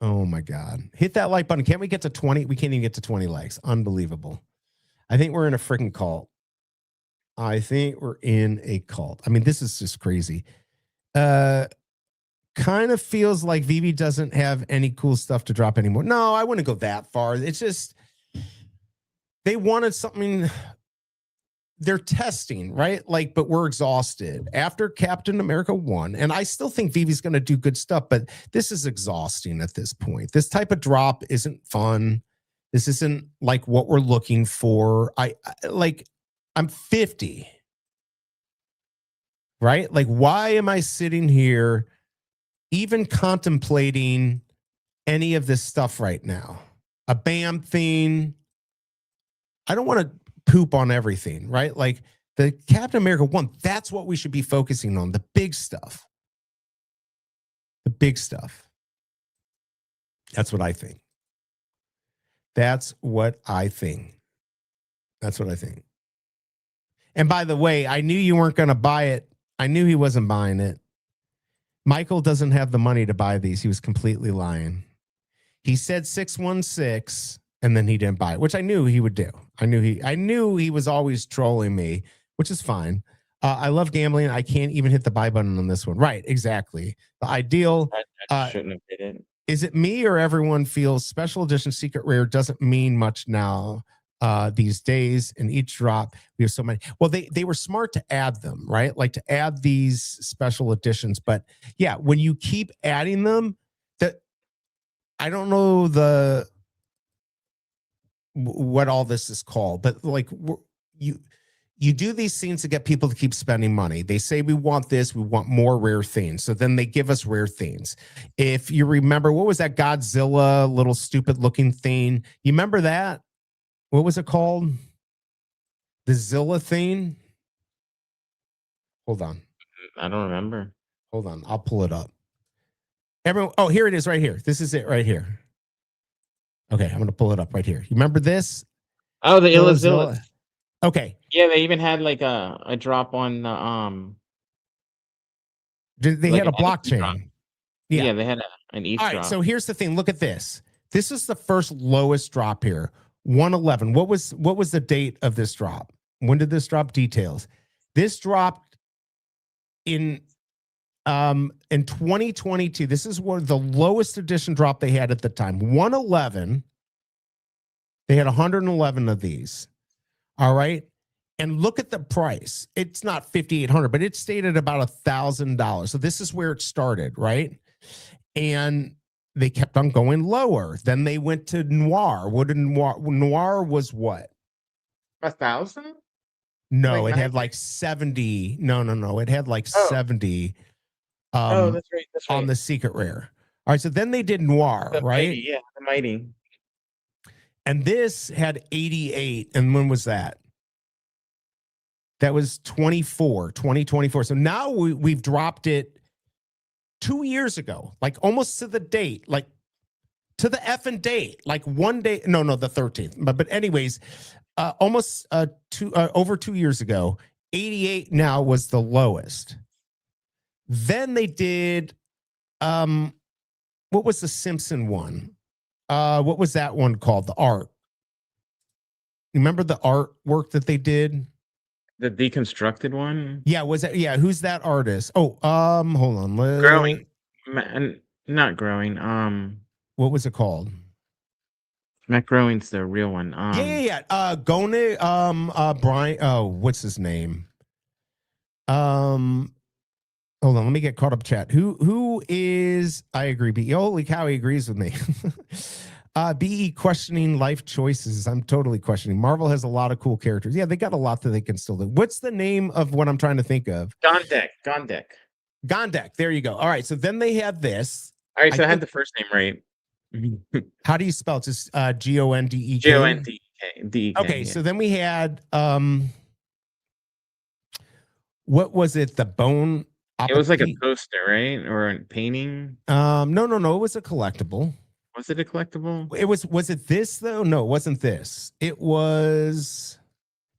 Oh my God. Hit that like button. Can't we get to 20? We can't even get to 20 likes. Unbelievable. I think we're in a freaking cult. I think we're in a cult. I mean, this is just crazy. Kind of feels like Veve doesn't have any cool stuff to drop anymore. No, I wouldn't go that far. It's just they wanted something. They're testing, right? Like, but we're exhausted after Captain America 1. And I still think Vive's going to do good stuff, but this is exhausting at this point. This type of drop isn't fun. This isn't like what we're looking for. I'm 50, right? Like, why am I sitting here even contemplating any of this stuff right now? A BAM thing. I don't want to poop on everything, right? Like the Captain America 1, that's what we should be focusing on. The big stuff. The big stuff. That's what I think. That's what I think. That's what I think. And by the way, I knew you weren't going to buy it. I knew he wasn't buying it. Michael doesn't have the money to buy these. He was completely lying. He said 616 and then he didn't buy it, which I knew he would do. I knew he was always trolling me, which is fine. I love gambling. I can't even hit the buy button on this one. Right, exactly. The ideal. I shouldn't have did it. Is it me or everyone feels special edition secret rare doesn't mean much now these days? In each drop, we have so many. Well, they were smart to add them, right? Like to add these special editions. But yeah, when you keep adding them, that I don't know what all this is called, but like you do these things to get people to keep spending money. They say, we want this, we want more rare things. So then they give us rare things. If you remember, what was that Godzilla little stupid looking thing? You remember that? What was it called? The Zilla thing? Hold on. I don't remember. Hold on. I'll pull it up. Everyone, oh, here it is right here. This is it right here. Okay, I'm going to pull it up right here. You remember this? Oh, the Illazilla. Okay. Yeah, they even had like a drop on the They like had a blockchain. Yeah, they had an ETH All right, drop. so here's the thing. Look at this. This is the first lowest drop here. 111. What was the date of this drop? When did this drop? Details. This dropped in 2022. This is one of the lowest edition drop they had at the time. 111. They had 111 of these. All right. And look at the price. It's not 5,800, but it stayed at about $1,000. So this is where it started, right? And they kept on going lower. Then they went to Noir. What did Noir? Noir was what? 1,000? No, like it had like 70. No. It had like 70. That's right. That's right. On the secret rare. All right. So then they did Noir, the right? Mighty, yeah, the Mighty. And this had 88. And when was that? That was 2024. So now we've dropped it 2 years ago, like almost to the date, like to the effing date, like one day. No, the 13th. But anyways, almost over 2 years ago, 88 now was the lowest. Then they did, what was the Simpson one? What was that one called? The art. Remember the artwork that they did? The deconstructed one? Yeah, was that? Yeah, who's that artist? Oh, hold on. Growing. Not Growing. What was it called? Matt Growing's the real one. Yeah. Gone, Brian. Oh, what's his name? Hold on, let me get caught up. Chat. Who is? I agree. Holy cow, he agrees with me. BE questioning life choices. I'm totally questioning. Marvel has a lot of cool characters. Yeah, they got a lot that they can still do. What's the name of what I'm trying to think of? Gondek. There you go. All right. So then they had this. All right. So I had the first name right. How do you spell it? Just Gondek. Gondek. Okay. Yeah. So then we had what was it? The bone. It was like a poster, right? Or a painting? No. It was a collectible. Was it a collectible? Was it this though? No, it wasn't this. It was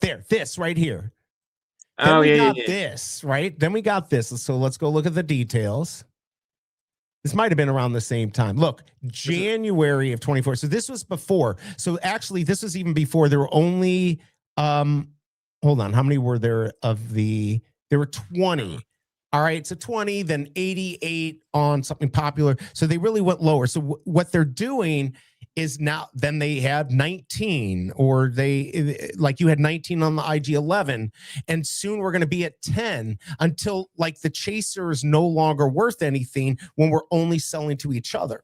this right here. Then we got this, right? Then we got this. So let's go look at the details. This might have been around the same time. Look, January of 24. So this was before. So actually, this was even before. There were only hold on. How many were there of the? There were 20. All right, so 20, then 88 on something popular. So they really went lower. So what they're doing is now, then they have 19, or they, like you had 19 on the IG-11, and soon we're going to be at 10 until like the chaser is no longer worth anything when we're only selling to each other.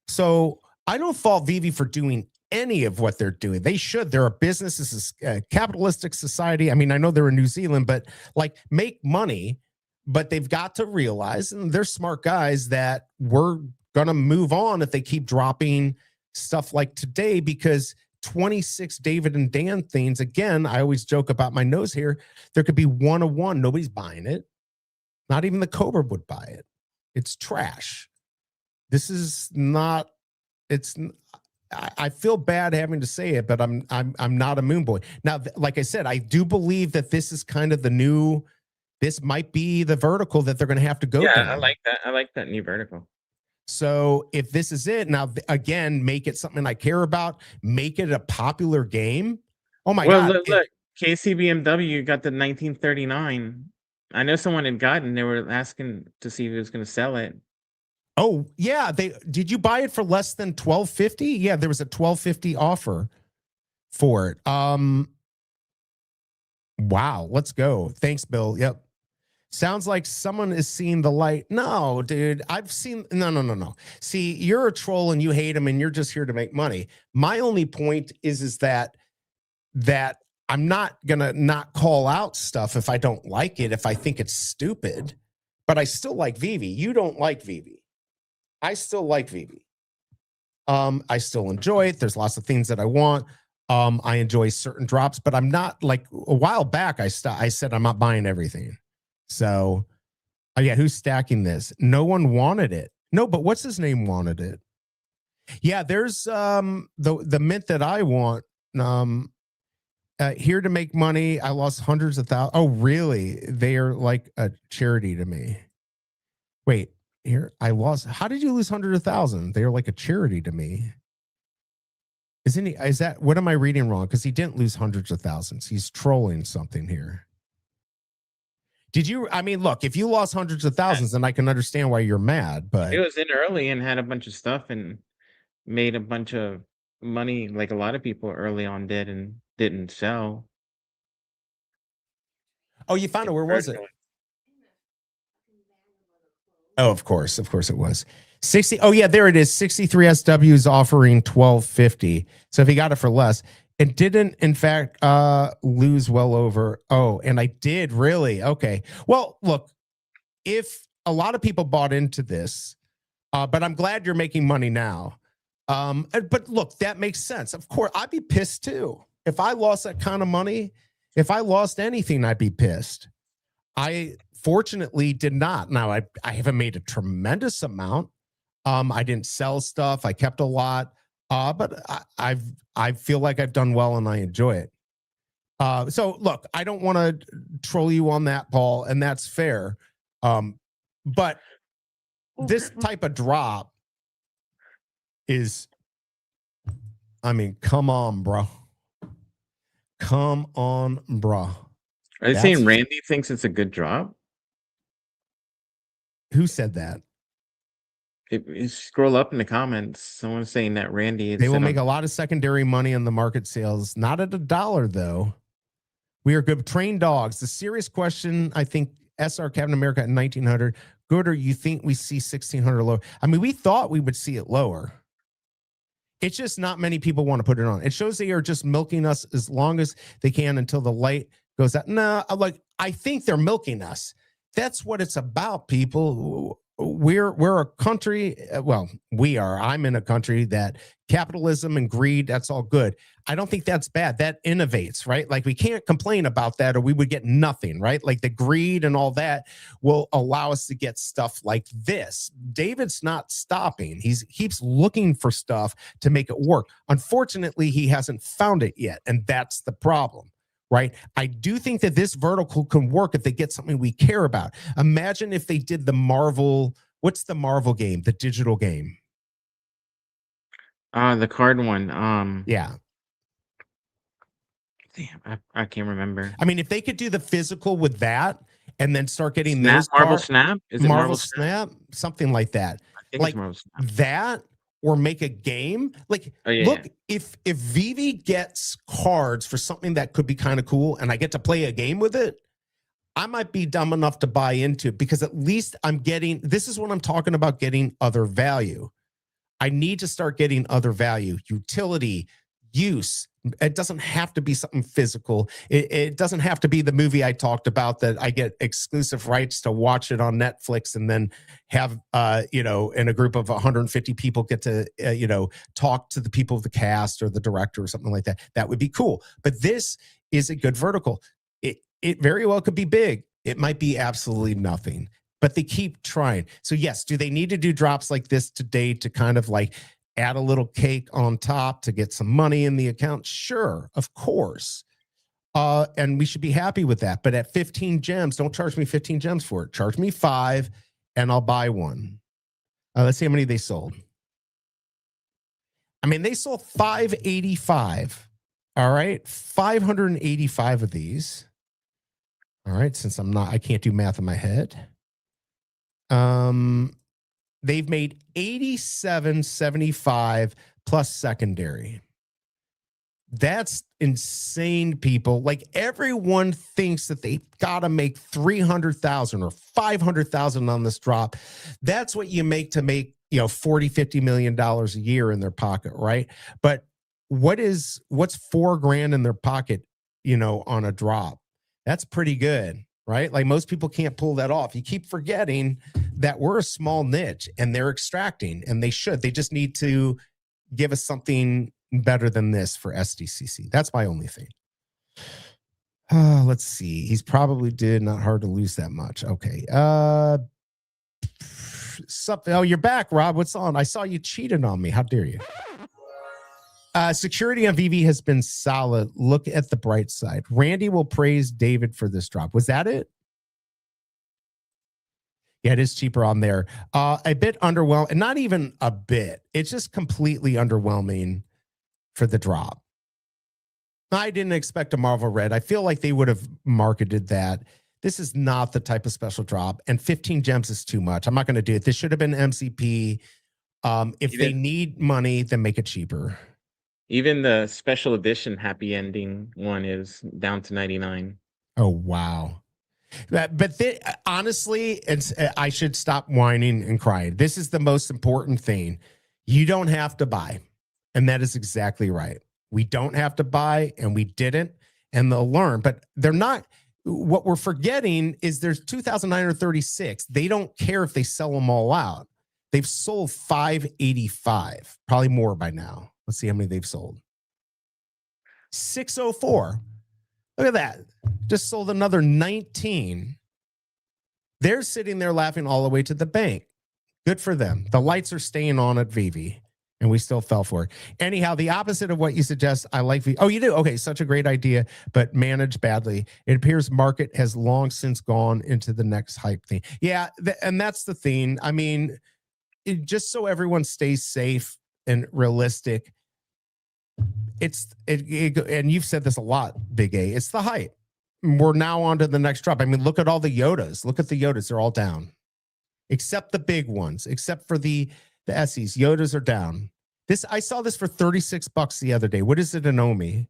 So I don't fault Veve for doing any of what they're doing. They should. They're a business. This is a capitalistic society. I mean, I know they're in New Zealand, but like make money, but they've got to realize, and they're smart guys, that we're going to move on if they keep dropping stuff like today, because 26 David and Dan things, again, I always joke about my nose here. There could be one of one. Nobody's buying it. Not even the Cobra would buy it. It's trash. This is not, it's, I feel bad having to say it, but I'm not a moon boy. Now, like I said, I do believe that this is kind of the new, this might be the vertical that they're going to have to go down. I like that. I like that new vertical. So if this is it, now, again, make it something I care about, make it a popular game. Oh my God. Look, KCBMW got the 1939. I know someone had gotten, they were asking to see who was going to sell it. Oh yeah, did you buy it for less than $12.50? Yeah, there was a $12.50 offer for it. Wow, let's go. Thanks, Bill. Yep. Sounds like someone is seeing the light. No, dude, I've seen no. See, you're a troll and you hate him and you're just here to make money. My only point is that I'm not gonna not call out stuff if I don't like it, if I think it's stupid, but I still like Veve. You don't like Veve. I still like Veve. I still enjoy it. There's lots of things that I want. I enjoy certain drops, but I'm not like a while back. I said I'm not buying everything. So, yeah, who's stacking this? No one wanted it. No, but what's his name wanted it? Yeah, there's the mint that I want. Here to make money. I lost hundreds of thousands. Oh, really? They are like a charity to me. Wait, here I lost. How did you lose hundreds of thousands? They are like a charity to me. Isn't he? Is that what am I reading wrong? Because he didn't lose hundreds of thousands. He's trolling something here. Did you? I mean, look, if you lost hundreds of thousands, then I can understand why you're mad. But it was in early and had a bunch of stuff and made a bunch of money, like a lot of people early on did and didn't sell. Oh, you found it. Where was it? Oh, of course it was 60. Oh yeah, there it is. 63 SW is offering 1250. So if he got it for less, it didn't in fact lose well over. Oh, and I did really. Okay. Well, look, if a lot of people bought into this, but I'm glad you're making money now. But look, that makes sense. Of course, I'd be pissed too. If I lost that kind of money, if I lost anything, I'd be pissed. I fortunately did not. Now I haven't made a tremendous amount. I didn't sell stuff. I kept a lot. But I feel like I've done well and I enjoy it. So look, I don't want to troll you on that, Paul, and that's fair. But this type of drop is, I mean, come on, bro. Come on, bro. Are you saying Randy thinks it's a good drop? Who said that? Scroll up in the comments. Someone's saying that Randy. They will make a lot of secondary money in the market sales. Not at $1, though. We are good. Trained dogs. The serious question, I think, SR Captain America at 1900. Gooder, you think we see 1600 lower? I mean, we thought we would see it lower. It's just not many people want to put it on. It shows they are just milking us as long as they can until the light goes out. No, like I think they're milking us. That's what it's about, people. We're a country. Well, we are. I'm in a country that capitalism and greed, that's all good. I don't think that's bad. That innovates, right? Like we can't complain about that or we would get nothing, right? Like the greed and all that will allow us to get stuff like this. David's not stopping. He keeps looking for stuff to make it work. Unfortunately, he hasn't found it yet. And that's the problem. Right. I do think that this vertical can work if they get something we care about. Imagine if they did the Marvel. What's the Marvel game? The digital game. The card one. Yeah. Damn, I can't remember. I mean, if they could do the physical with that and then start getting Snap, those Marvel Snap? Is it Marvel Snap? Something like that. I think it's Marvel Snap. That or make a game. Like, look, if Veve gets cards for something that could be kind of cool and I get to play a game with it, I might be dumb enough to buy into it because at least I'm getting, this is what I'm talking about, getting other value. I need to start getting other value, utility, use. It doesn't have to be something physical. It doesn't have to be the movie I talked about that I get exclusive rights to watch it on Netflix and then have, in a group of 150 people get to, talk to the people of the cast or the director or something like that. That would be cool. But this is a good vertical. It very well could be big. It might be absolutely nothing, but they keep trying. So yes, do they need to do drops like this today to kind of like add a little cake on top to get some money in the account? Sure, of course. And we should be happy with that. But at 15 gems, don't charge me 15 gems for it. Charge me 5 and I'll buy one. Let's see how many they sold. I mean, they sold 585. All right. 585 of these. All right. Since I can't do math in my head. They've made 87.75 plus secondary. That's insane, people. Like everyone thinks that they got to make 300,000 or 500,000 on this drop. That's what you make to make, $40-50 million a year in their pocket, right? But what's $4 grand in their pocket you know, on a drop. That's pretty good, right? Like most people can't pull that off. You keep forgetting that we're a small niche and they're extracting, and they should. They just need to give us something better than this for SDCC. That's my only thing. Let's see. He's probably not hard to lose that much. Okay. Oh, you're back, Rob. What's on? I saw you cheated on me. How dare you? Security on Veve has been solid. Look at the bright side. Randy will praise David for this drop. Was that it? Yeah, it is cheaper on there. A bit underwhelming, not even a bit. It's just completely underwhelming for the drop. I didn't expect a Marvel Red. I feel like they would have marketed that. This is not the type of special drop, and 15 gems is too much. I'm not going to do it. This should have been MCP. If they need money, then make it cheaper. Even the special edition happy ending one is down to 99. Oh, wow. But honestly, I should stop whining and crying. This is the most important thing. You don't have to buy. And that is exactly right. We don't have to buy, and we didn't, and they'll learn. But they're not. What we're forgetting is there's 2,936. They don't care if they sell them all out. They've sold 585, probably more by now. Let's see how many they've sold. 604. Look at that. Just sold another 19. They're sitting there laughing all the way to the bank. Good for them. The lights are staying on at Veve, and we still fell for it. Anyhow, the opposite of what you suggest, I like Veve. Oh, you do? Okay, such a great idea, but managed badly. It appears market has long since gone into the next hype thing. Yeah, and that's the thing. I mean, just so everyone stays safe and realistic, and you've said this a lot, Big A, it's the hype. We're now on to the next drop. I mean, look at all the Yodas. Look at the Yodas. They're all down. Except the big ones. Except for the SEs. Yodas are down. I saw this for $36 the other day. What is it in Omi?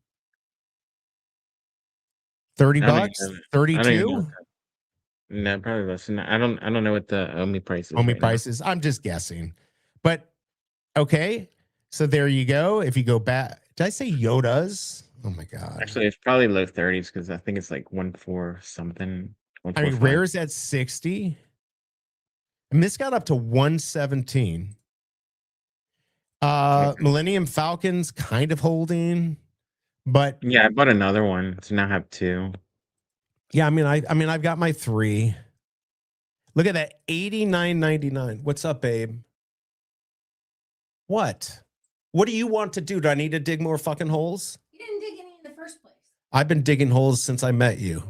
30 bucks? 32? No, probably less than that. I don't know what the Omi price is. Omi prices. I'm just guessing. But okay. So there you go. If you go back, did I say Yodas? Oh my God. Actually, it's probably low 30s because I think it's like 1.4 something. I mean, rare's at 60. And this got up to 117. Millennium Falcon's kind of holding, but yeah, I bought another one. So now I have two. Yeah, I mean, I've got my 3. Look at that, $89.99. What's up, babe? What do you want to do? Do I need to dig more fucking holes? You didn't dig any in the first place. I've been digging holes since I met you.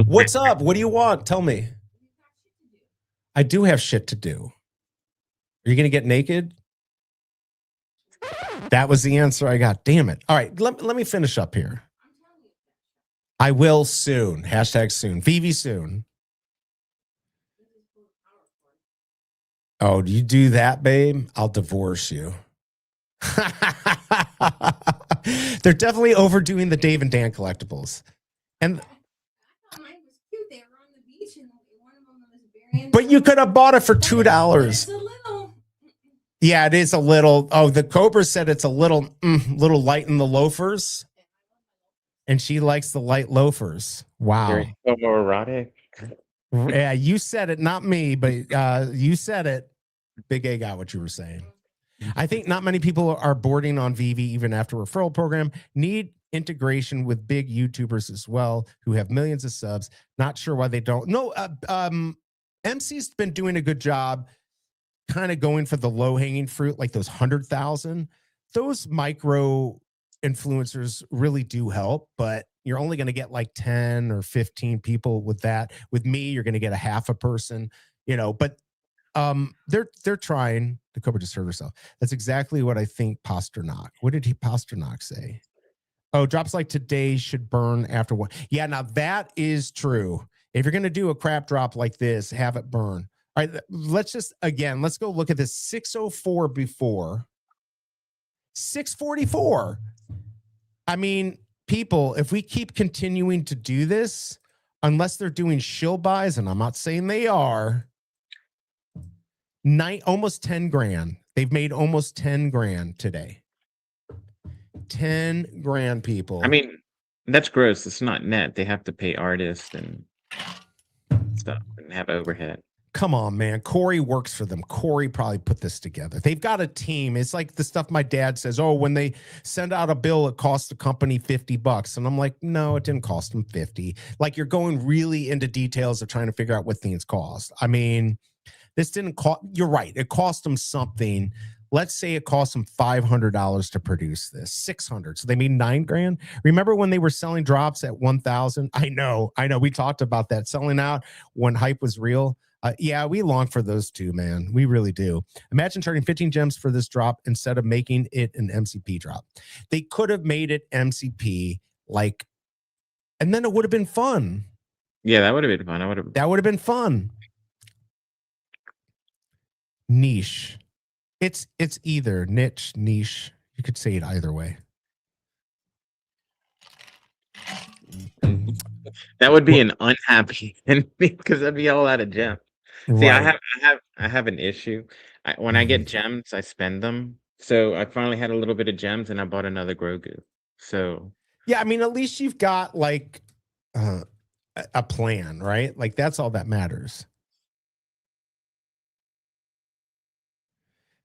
What's up? What do you want? Tell me. I do have shit to do. Are you going to get naked? That was the answer I got. Damn it. All right, let me finish up here. I will soon. Hashtag soon. Veve soon. Oh, do you do that, babe? I'll divorce you. They're definitely overdoing the Dave and Dan collectibles. And Mine was cute. They were on the beach, and one of them was very. But you could have bought it for $2. It's a little. Yeah, it is a little. Oh, the Cobra said it's a little light in the loafers. And she likes the light loafers. Wow. They're so more erotic. Yeah, you said it, not me, but you said it. Big A got what you were saying. I think not many people are boarding on Veve even after referral program. Need integration with big YouTubers as well who have millions of subs. Not sure why they don't. No, MC's been doing a good job kind of going for the low-hanging fruit, like those 100,000. Those micro influencers really do help, but you're only going to get like 10 or 15 people with that. With me, you're going to get a half a person, but they're trying. The Cobra just hurt herself. That's exactly what I think Pasternak. What did Pasternak say? Oh, drops like today should burn after one. Yeah, now that is true. If you're going to do a crap drop like this, have it burn. All right, let's go look at this. 604 before. 644. I mean, people, if we keep continuing to do this, unless they're doing shill buys, and I'm not saying they are, almost 10 grand. They've made almost 10 grand today. 10 grand, people. I mean, that's gross. It's not net. They have to pay artists and stuff and have overhead. Come on, man. Corey works for them. Corey probably put this together. They've got a team. It's like the stuff my dad says, oh, when they send out a bill, it costs the company $50. And I'm like, no, it didn't cost them 50. Like, you're going really into details of trying to figure out what things cost. I mean, this didn't cost, you're right. It cost them something. Let's say it cost them $500 to produce this, 600. So they made 9 grand. Remember when they were selling drops at 1,000? I know. We talked about that, selling out when hype was real. Yeah, we long for those too, man. We really do. Imagine charging 15 gems for this drop instead of making it an MCP drop. They could have made it MCP, like, and then it would have been fun. Yeah, that would have been fun. That would have been fun. Niche. It's either niche, niche. You could say it either way. That would be an unhappy ending because I'd be all out of gems. See, Right. I have an issue. When I get gems, I spend them. So I finally had a little bit of gems, and I bought another Grogu. So yeah, I mean, at least you've got like a plan, right? Like, that's all that matters.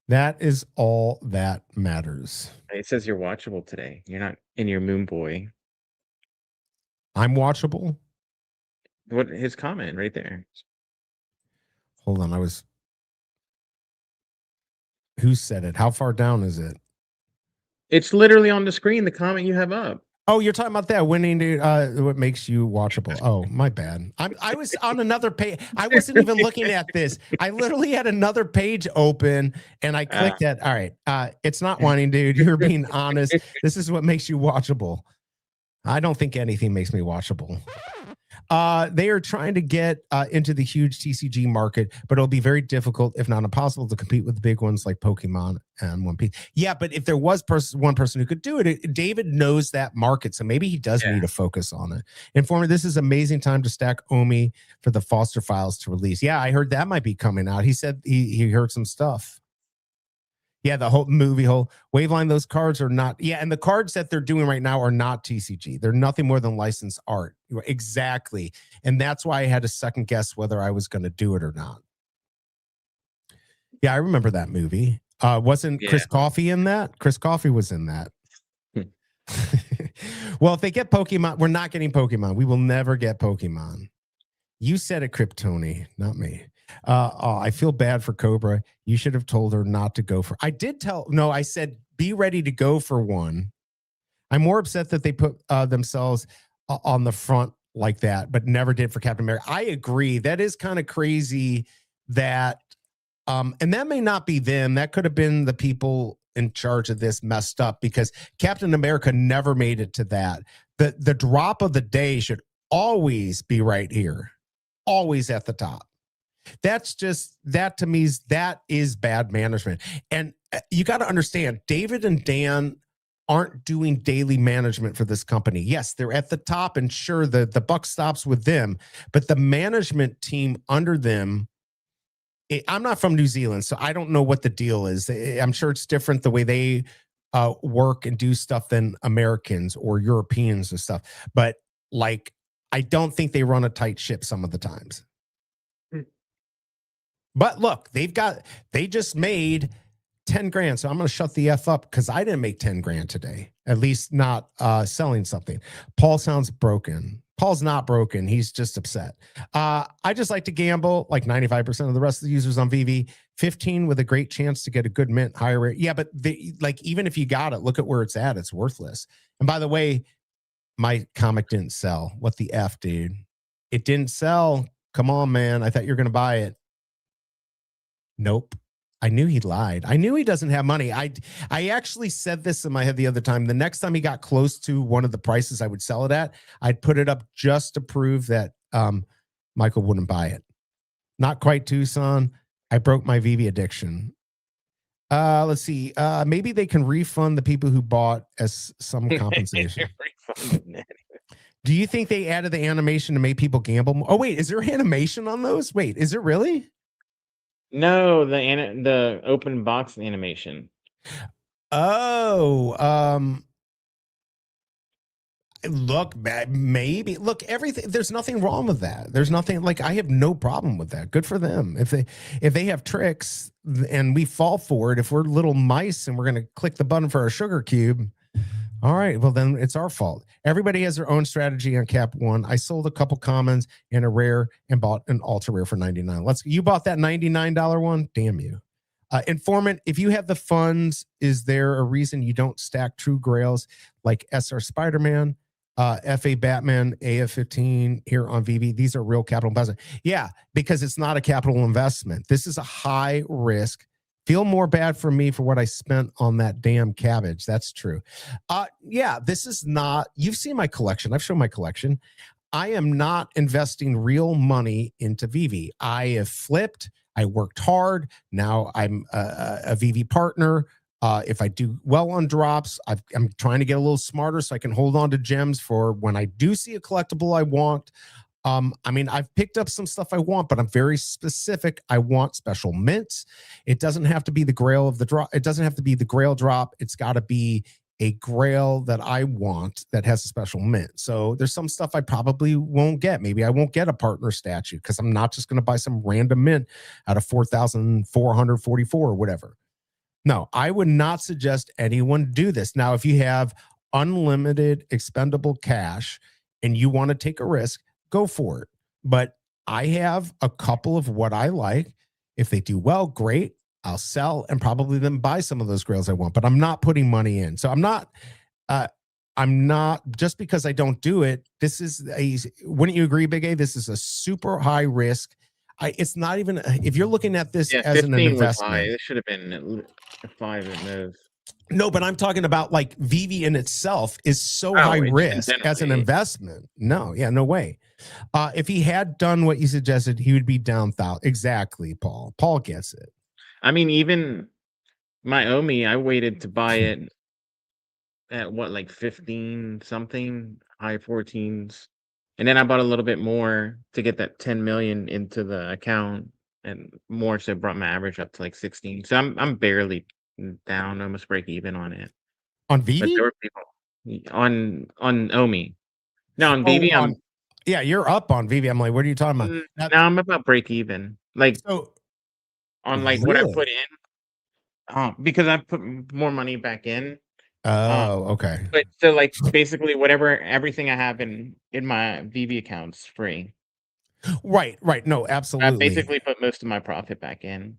That is all that matters. it says you're watchable today. You're not in your Moon Boy. I'm watchable. What his comment right there? Hold on, who said it? How far down is it? It's literally on the screen. The comment you have up. Oh, you're talking about that winning to what makes you watchable. Oh, my bad. I was on another page. I wasn't even looking at this. I literally had another page open and I clicked that. All right. It's not whining, dude. You're being honest. This is what makes you watchable. I don't think anything makes me watchable. They are trying to get into the huge TCG market, but it'll be very difficult, if not impossible, to compete with the big ones like Pokemon and One Piece. Yeah, but if there was one person who could do it, David knows that market, so maybe he does need to focus on it. Informer, this is amazing time to stack Omi for the Foster Files to release. Yeah, I heard that might be coming out. He said he heard some stuff. Yeah, the whole Waveline, those cards are not. Yeah, and the cards that they're doing right now are not TCG. They're nothing more than licensed art. Exactly. And that's why I had to second guess whether I was going to do it or not. Yeah, I remember that movie. Wasn't Chris Coffey in that? Chris Coffey was in that. Well, if they get Pokemon, we're not getting Pokemon. We will never get Pokemon. You said it, Kryptoni, not me. I feel bad for Cobra. You should have told her not to go for. I did tell. No, I said be ready to go for one. I'm more upset that they put themselves on the front like that, but never did for Captain America. I agree. That is kind of crazy. That, and that may not be them. That could have been the people in charge of this messed up because Captain America never made it to that. The drop of the day should always be right here, always at the top. That's just, that to me is bad management. And you got to understand, David and Dan aren't doing daily management for this company. Yes, they're at the top, and sure, the buck stops with them, but the management team under them, I'm not from New Zealand, so I don't know what the deal is. I'm sure it's different the way they work and do stuff than Americans or Europeans and stuff. But like, I don't think they run a tight ship some of the times. But look, they just made 10 grand. So I'm going to shut the F up because I didn't make 10 grand today, at least not selling something. Paul sounds broken. Paul's not broken. He's just upset. I just like to gamble like 95% of the rest of the users on Veve. 15 with a great chance to get a good mint higher rate. Yeah, but like, even if you got it, look at where it's at. It's worthless. And by the way, my comic didn't sell. What the F, dude? It didn't sell. Come on, man. I thought you were going to buy it. Nope. I knew he lied. I knew he doesn't have money. I actually said this in my head the other time. The next time he got close to one of the prices I would sell it at, I'd put it up just to prove that Michael wouldn't buy it. Not quite, Tucson. I broke my Veve addiction. Let's see. Maybe they can refund the people who bought as some compensation. Do you think they added the animation to make people gamble more? Oh, wait. Is there animation on those? Wait, is it really? No, the open box animation. Oh, Look, maybe look everything. There's nothing wrong with that. There's nothing like I have no problem with that. Good for them. If they have tricks and we fall for it, if we're little mice and we're gonna click the button for a sugar cube, all right, well then it's our fault. Everybody has their own strategy on Cap 1. I sold a couple commons and a rare and bought an ultra rare for 99. You bought that $99 one? Damn you. InformMint, if you have the funds, is there a reason you don't stack true grails like SR Spider-Man, FA Batman, AF15 here on Veve? These are real capital investment. Yeah, because it's not a capital investment. This is a high risk. Feel more bad for me for what I spent on that damn cabbage. That's true. Yeah, this is not, you've seen my collection. I've shown my collection. I am not investing real money into Veve. I have flipped. I worked hard. Now I'm a Veve partner. If I do well on drops, I'm trying to get a little smarter so I can hold on to gems for when I do see a collectible I want. I mean, I've picked up some stuff I want, but I'm very specific. I want special mints. It doesn't have to be the grail of the drop. It doesn't have to be the grail drop. It's got to be a grail that I want that has a special mint. So there's some stuff I probably won't get. Maybe I won't get a partner statue because I'm not just going to buy some random mint out of 4,444 or whatever. No, I would not suggest anyone do this. Now, if you have unlimited expendable cash and you want to take a risk, go for it. But I have a couple of what I like. If they do well, great. I'll sell and probably then buy some of those grails I want, but I'm not putting money in. So I'm not just because I don't do it. This is wouldn't you agree, Big A? This is a super high risk. It's not even, if you're looking at this as an investment. It should have been a 5 at most. No, but I'm talking about like Veve in itself is so high risk as an investment. No, yeah, no way. If he had done what you suggested, he would be down 1,000. Exactly, Paul. Paul gets it. I mean, even my Omi, I waited to buy it at what, like 15 something, high 14s. And then I bought a little bit more to get that 10 million into the account, and more so brought my average up to like 16. So I'm barely down, almost break even on it. On Veve? But there were people on Omi. No, on Veve, yeah, you're up on Veve. I'm like, what are you talking about? Now I'm about break even. Like on like what I put in. Because I put more money back in. Oh, okay. But so like basically everything I have in my Veve account's free. Right. No, absolutely. I basically put most of my profit back in.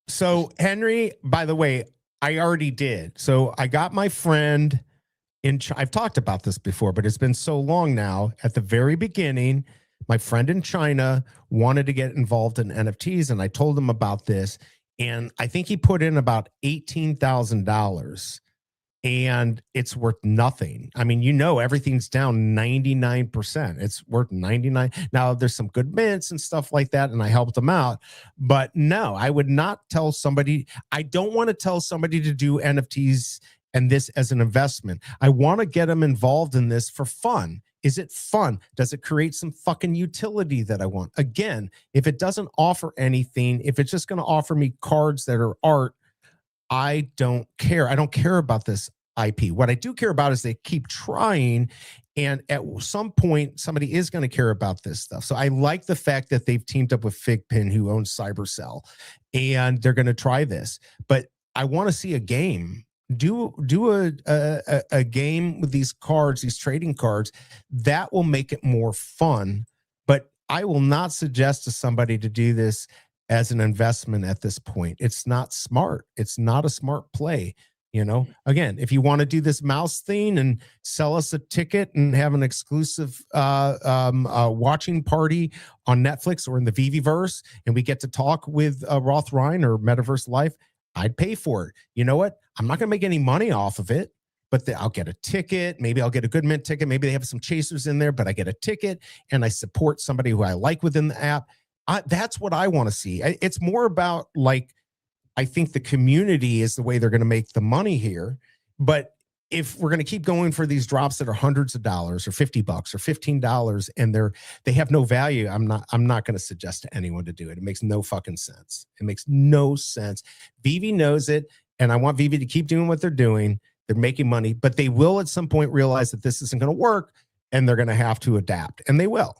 So Henry, by the way, I already did. So I got my friend I've talked about this before, but it's been so long now. At the very beginning, my friend in China wanted to get involved in NFTs, and I told him about this, and I think he put in about $18,000, and it's worth nothing. I mean, everything's down 99%. It's worth 99. Now there's some good mints and stuff like that, and I helped him out. But no, I would not tell somebody. I don't want to tell somebody to do NFTs and this as an investment. I want to get them involved in this for fun. Is it fun? Does it create some fucking utility that I want? Again, if it doesn't offer anything, if it's just going to offer me cards that are art, I don't care. I don't care about this IP. What I do care about is they keep trying, and at some point, somebody is going to care about this stuff. So I like the fact that they've teamed up with Figpin, who owns Cybercell, and they're going to try this. But I want to see a game. Do a game with these cards, these trading cards, that will make it more fun. But I will not suggest to somebody to do this as an investment at this point. It's not smart. It's not a smart play. Again, if you want to do this mouse thing and sell us a ticket and have an exclusive watching party on Netflix or in the Veveverse, and we get to talk with Roth Ryan or Metaverse Life, I'd pay for it. You know what? I'm not going to make any money off of it, but I'll get a ticket. Maybe I'll get a good mint ticket. Maybe they have some chasers in there, but I get a ticket and I support somebody who I like within the app. That's what I want to see. It's more about, like, I think the community is the way they're going to make the money here. But if we're going to keep going for these drops that are hundreds of dollars or $50 or $15 and they have no value, I'm not going to suggest to anyone to do it. It makes no fucking sense. It makes no sense. Veve knows it, and I want Veve to keep doing what they're doing. They're making money, but they will at some point realize that this isn't going to work and they're going to have to adapt, and they will.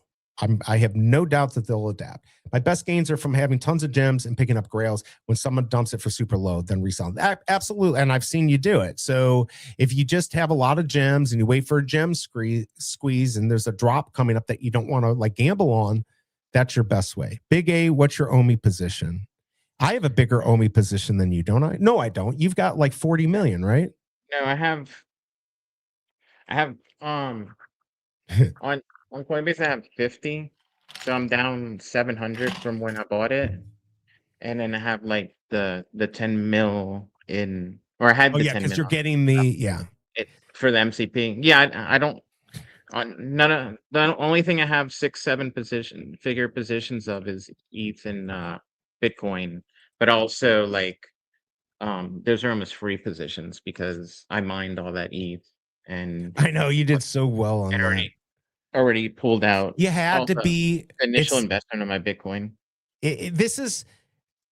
I have no doubt that they'll adapt. My best gains are from having tons of gems and picking up grails when someone dumps it for super low, then reselling. Absolutely. And I've seen you do it. So if you just have a lot of gems and you wait for a gem squeeze and there's a drop coming up that you don't want to like gamble on, that's your best way. Big A, what's your OMI position? I have a bigger OMI position than you, don't I? No, I don't. You've got like 40 million, right? No, I have on Coinbase I have 50, so I'm down 700 from when I bought it, and then I have like the 10 mil in, or I had Oh the yeah, 10 because mil you're getting the for the MCP. Yeah, I don't on none of the only thing I have 6-7 figure positions of is ETH and Bitcoin, but also like those are almost free positions because I mined all that ETH and I know you did so well on that. Already pulled out You had all to the be initial investment of my Bitcoin. This is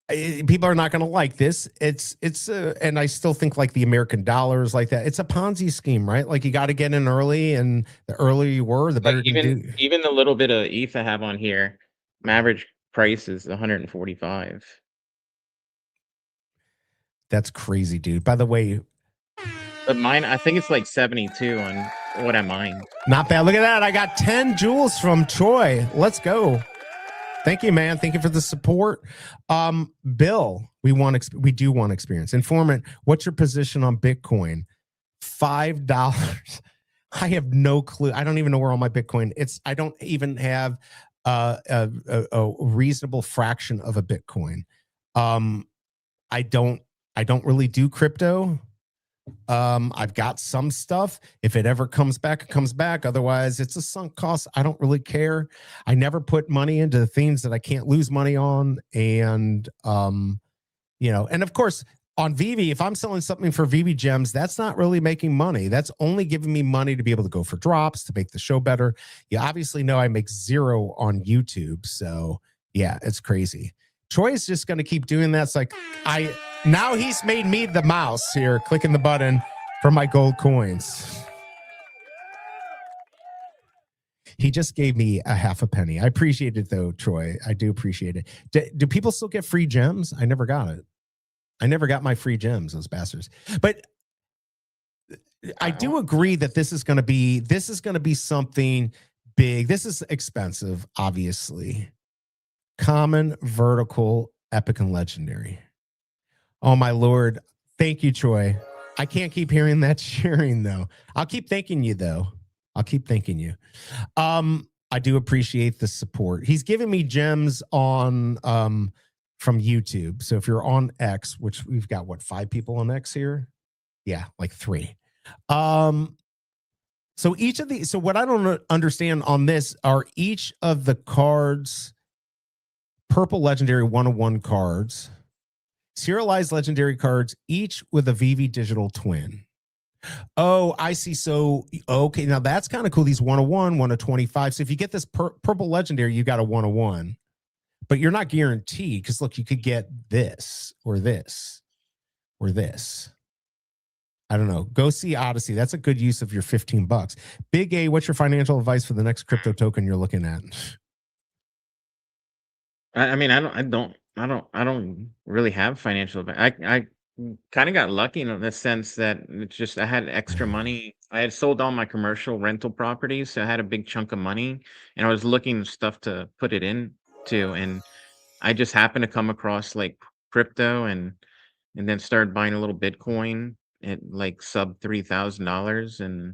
people are not going to like this. It's and I still think like the American dollar is like that. It's a Ponzi scheme, right? Like you got to get in early, and the earlier you were, the better Like you can do. even the little bit of ETH I have on here, my average price is 145. That's crazy, dude. By the way, But mine, I think it's like 72 on what I mine. not bad. Look at that. I got 10 jewels from Troy. Let's go. Thank you, man. Thank you for the support. Bill, we do want experience. InformMint, what's your position on Bitcoin? $5. I have no clue. I don't even know where all my Bitcoin. I don't even have a reasonable fraction of a Bitcoin. I don't really do crypto. I've got some stuff. If it ever comes back, it comes back. Otherwise, it's a sunk cost. I don't really care. I never put money into things that I can't lose money on. And and of course on Veve, if I'm selling something for Veve gems, that's not really making money. That's only giving me money to be able to go for drops, to make the show better. You obviously know I make zero on YouTube. So yeah, it's crazy. Troy is just going to keep doing that. It's like now he's made me the mouse here, clicking the button for my gold coins. He just gave me a half a penny. I appreciate it though, Troy. I do appreciate it. Do people still get free gems? I never got it. I never got my free gems, those bastards. But I do agree that this is going to be something big. This is expensive, obviously. Common, vertical, epic, and legendary. Oh my Lord. Thank you, Troy. I can't keep hearing that cheering though. I'll keep thanking you though. I'll keep thanking you. I do appreciate the support. He's giving me gems on from YouTube. So if you're on X, which we've got what, 5 people on X here? Yeah, like 3. So each of these, so what I don't understand on this are each of the cards, purple legendary 101 cards, serialized legendary cards, each with a Veve digital twin. Oh, I see. So, okay, now that's kind of cool. These 101, 125. So if you get this purple legendary, you got a 101, but you're not guaranteed because look, you could get this or this or this. I don't know. Go see Odyssey. That's a good use of your $15. Big A, what's your financial advice for the next crypto token you're looking at? I mean, I don't really have financial advice. I kind of got lucky in the sense that it's just I had extra money. I had sold all my commercial rental properties, so I had a big chunk of money, and I was looking stuff to put it into, and I just happened to come across like crypto, and then started buying a little Bitcoin at like sub $3,000, and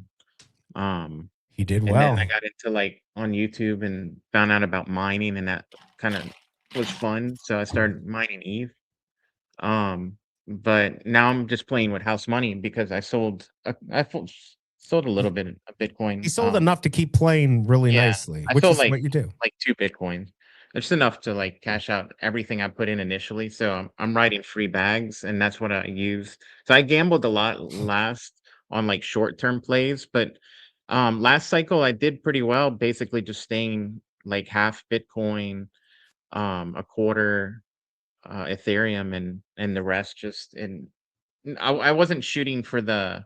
He did and well. then I got into like on YouTube and found out about mining, and that kind of was fun. So I started mining ETH. But now I'm just playing with house money because I sold sold a little bit of Bitcoin. He sold enough to keep playing really Yeah, nicely, I which sold is what you do. like 2 Bitcoins. It's enough to like cash out everything I put in initially. So I'm writing free bags, and that's what I use. So I gambled a lot last on like short-term plays, but last cycle I did pretty well, basically just staying like half Bitcoin, a quarter Ethereum, and the rest just in. I wasn't shooting for the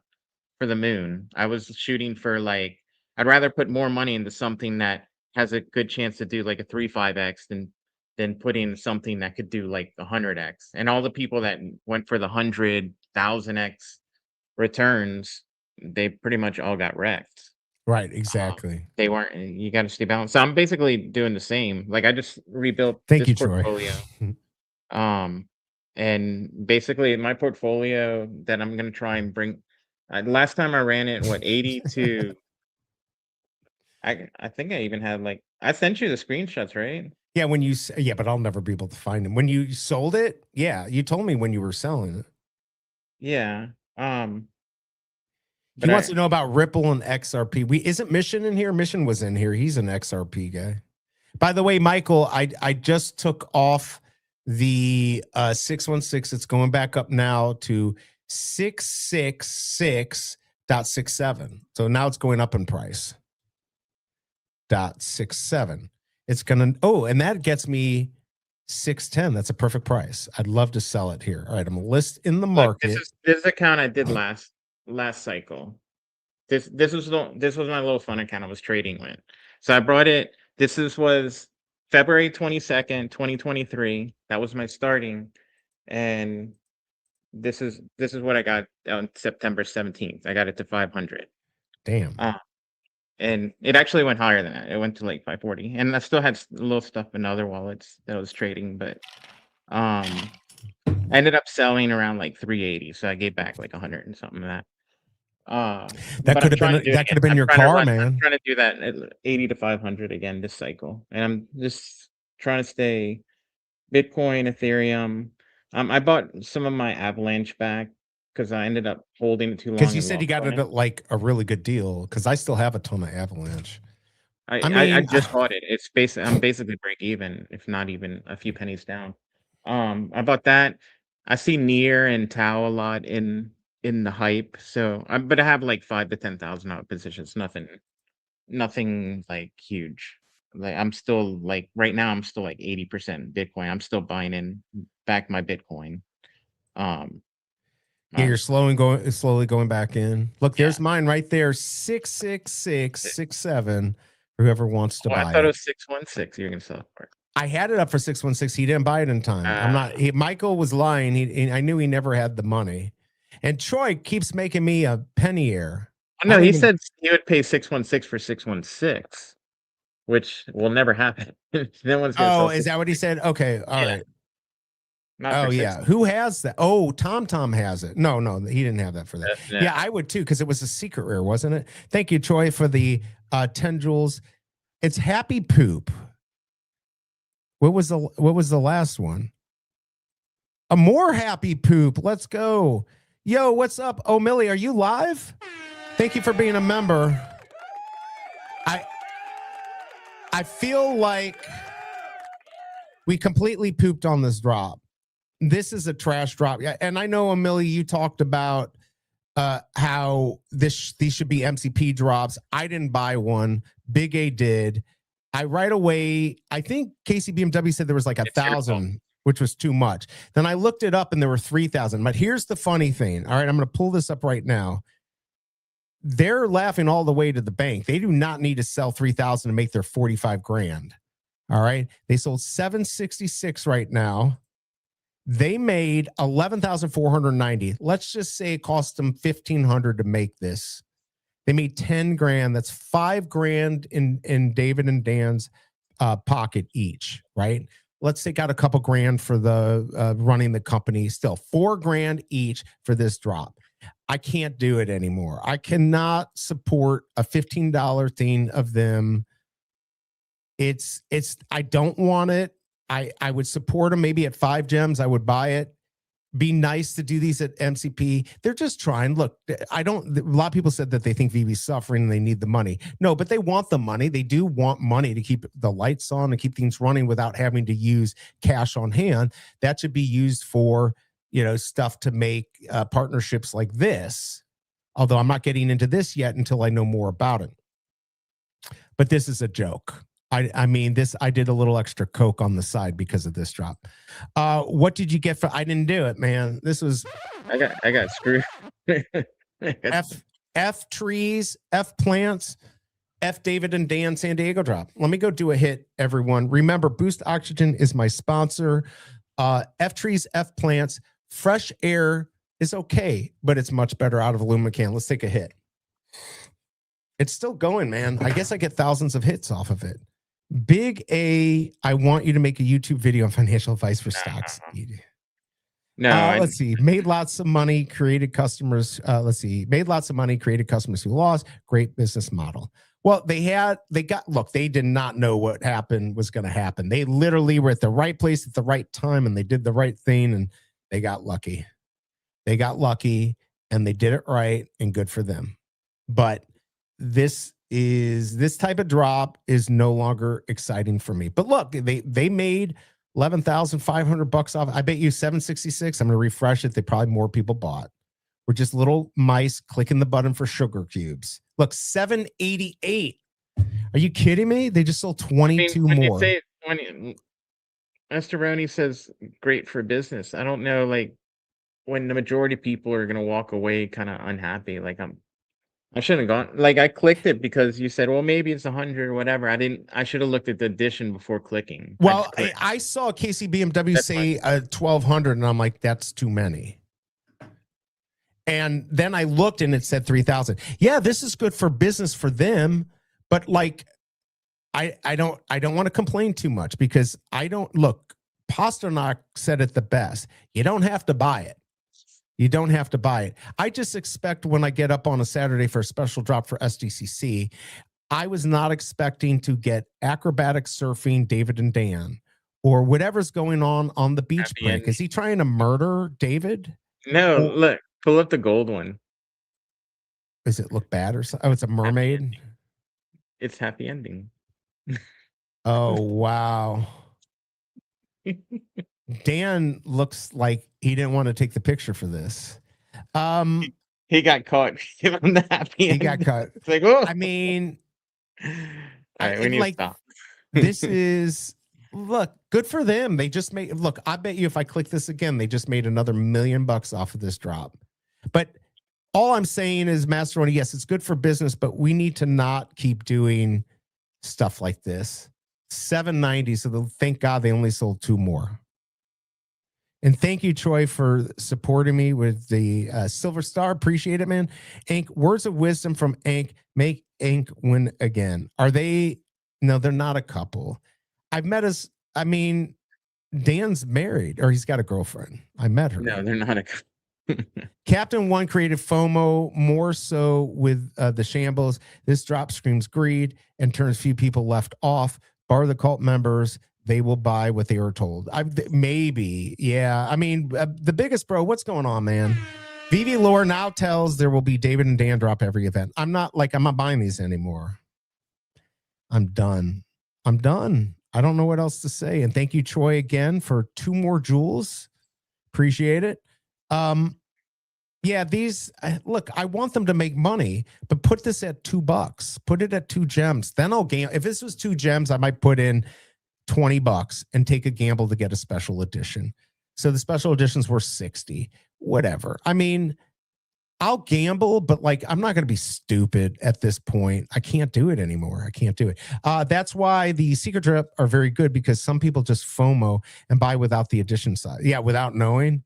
for the moon. I was shooting for like, I'd rather put more money into something that has a good chance to do like a 3.5x than putting something that could do like 100x. And all the people that went for the 100,000x returns, they pretty much all got wrecked. Right, exactly. They weren't. You got to stay balanced. So I'm basically doing the same. Like I just rebuilt Thank this you, Troy. portfolio. And basically my portfolio that I'm gonna try and bring. Last time I ran it, what 80 to. I think I even had like I sent you the screenshots, right? Yeah, when you yeah, but I'll never be able to find them. When you sold it, yeah, you told me when you were selling it. Yeah. He wants to know about Ripple and XRP. Isn't Mission in here? Mission was in here. He's an XRP guy. By the way, Michael, I just took off the 616. It's going back up now to 666.67. So now it's going up in price. 0.67. It's gonna and that gets me 610. That's a perfect price. I'd love to sell it here. All right, I'm gonna list in the market. This account I did last cycle. This was my little fun account I was trading with. So I brought it. This was February 22nd, 2023. That was my starting, and this is what I got on September 17th. I got it to 500. Damn. And it actually went higher than that. It went to like 540, and I still had a little stuff in other wallets that I was trading, but I ended up selling around like 380, so I gave back like 100 and something of that. That could have been your car, man. I'm trying to do that at 80 to 500 again this cycle, and I'm just trying to stay Bitcoin, Ethereum. I bought some of my Avalanche back because I ended up holding it too long. Because you said you got it at like a really good deal. Because I still have a ton of Avalanche. I just bought it. I'm basically break even, if not even a few pennies down. I bought that. I see Near and Tau a lot in the hype. So but I have like 5 to 10,000 out positions. Nothing like huge. Like I'm still like right now I'm still like 80% Bitcoin. I'm still buying in back my Bitcoin. Yeah, you're slowly going back in. Look, there's mine right there, 66667. Whoever wants to buy it. I thought it was 616. You're gonna sell it for. I had it up for 616. He didn't buy it in time. I'm not. Michael was lying. I knew he never had the money. And Troy keeps making me a pennier. No, he said he would pay 616 for 616, which will never happen. No one's gonna. Oh, is that what he said? Okay, all right. Not yeah. Who has that? Oh, Tom has it. No, he didn't have that for that. Yeah, I would too, because it was a secret rare, wasn't it? Thank you, Troy, for the 10 joules. It's Happy Poop. What was the last one? A more Happy Poop. Let's go. Yo, what's up? Oh, Millie, are you live? Thank you for being a member. I feel like we completely pooped on this drop. This is a trash drop. Yeah, and I know, Millie, you talked about how these should be MCP drops. I didn't buy one. Big A did. I right away, I think Casey BMW said there was like 1,000, which was too much. Then I looked it up and there were 3,000. But here's the funny thing. All right, I'm going to pull this up right now. They're laughing all the way to the bank. They do not need to sell 3,000 to make their 45 grand. All right. They sold 766 right now. They made 11,490. Let's just say it cost them 1,500 to make this. They made 10 grand. That's 5 grand in David and Dan's pocket each, right? Let's take out a couple grand for the running the company. Still 4 grand each for this drop. I can't do it anymore. I cannot support a $15 thing of them. I don't want it. I would support them maybe at 5 gems. I would buy it. Be nice to do these at MCP. They're just trying. Look, a lot of people said that they think Veve's suffering and they need the money. No, but they want the money. They do want money to keep the lights on and keep things running without having to use cash on hand. That should be used for, stuff to make partnerships like this. Although I'm not getting into this yet until I know more about it. But this is a joke. I mean, I did a little extra Coke on the side because of this drop. What did you get for? I didn't do it, man. This was. I got screwed. F trees, F plants, F David and Dan San Diego drop. Let me go do a hit, everyone. Remember, Boost Oxygen is my sponsor. F trees, F plants, fresh air is okay, but it's much better out of aluminum can. Let's take a hit. It's still going, man. I guess I get thousands of hits off of it. Big A, I want you to make a YouTube video on financial advice for stocks. No, let's see. Made lots of money, created customers. Let's see. Made lots of money, created customers who lost. Great business model. Well, they did not know what was going to happen. They literally were at the right place at the right time, and they did the right thing, and they got lucky. They got lucky, and they did it right, and good for them. But this type of drop is no longer exciting for me. But look, they made $11,500 off. I bet you 766. I'm going to refresh it. They probably more people bought. We're just little mice clicking the button for sugar cubes. Look, 788. Are you kidding me? They just sold 22 more. Mr. Roney says great for business. I don't know, like when the majority of people are going to walk away kind of unhappy. Like I shouldn't have gone. Like I clicked it because you said, well, maybe it's 100 or whatever. I should have looked at the addition before clicking. Well, I saw Casey BMW say 1,200, and I'm like, that's too many. And then I looked, and it said 3,000. Yeah, this is good for business for them, but like, I don't want to complain too much because look. Pasternak said it the best. You don't have to buy it. You don't have to buy it. I just expect when I get up on a Saturday for a special drop for SDCC, I was not expecting to get acrobatic surfing David and Dan or whatever's going on the beach break. Is he trying to murder David? No, look, pull up the gold one. Does it look bad or something? Oh, it's a mermaid. It's happy ending. Oh, wow. Dan looks like he didn't want to take the picture for this. He got caught. Give him the happy ending. He got caught. It's like, oh. I mean, all right, we need to stop. This is, look, good for them. They just made, look, I bet you if I click this again, they just made another $1 million off of this drop. But all I'm saying is, Master Roney, yes, it's good for business, but we need to not keep doing stuff like this. 790. So thank God they only sold 2 more. And thank you, Troy, for supporting me with the Silver Star. Appreciate it, man. Ink, words of wisdom from Ink. Make Ink win again. Are they? No, they're not a couple. I've met Dan's married, or he's got a girlfriend. I met her. No, they're not a couple. Captain One created FOMO more so with the shambles. This drop screams greed and turns few people left off. Bar the cult members, they will buy what they were told. Maybe, yeah. I mean, the biggest bro, what's going on, man? Veve lore now tells there will be David and Dan drop every event. I'm not buying these anymore. I'm done. I don't know what else to say. And thank you, Troy, again for 2 more jewels. Appreciate it. Yeah, these, look, I want them to make money, but put this at $2. Put it at 2 gems. Then I'll gamble. If this was 2 gems, I might put in $20 and take a gamble to get a special edition. So the special editions were 60, whatever. I mean, I'll gamble, but like, I'm not going to be stupid at this point. I can't do it anymore. I can't do it. That's why the secret drip are very good, because some people just FOMO and buy without the edition size. Yeah, without knowing.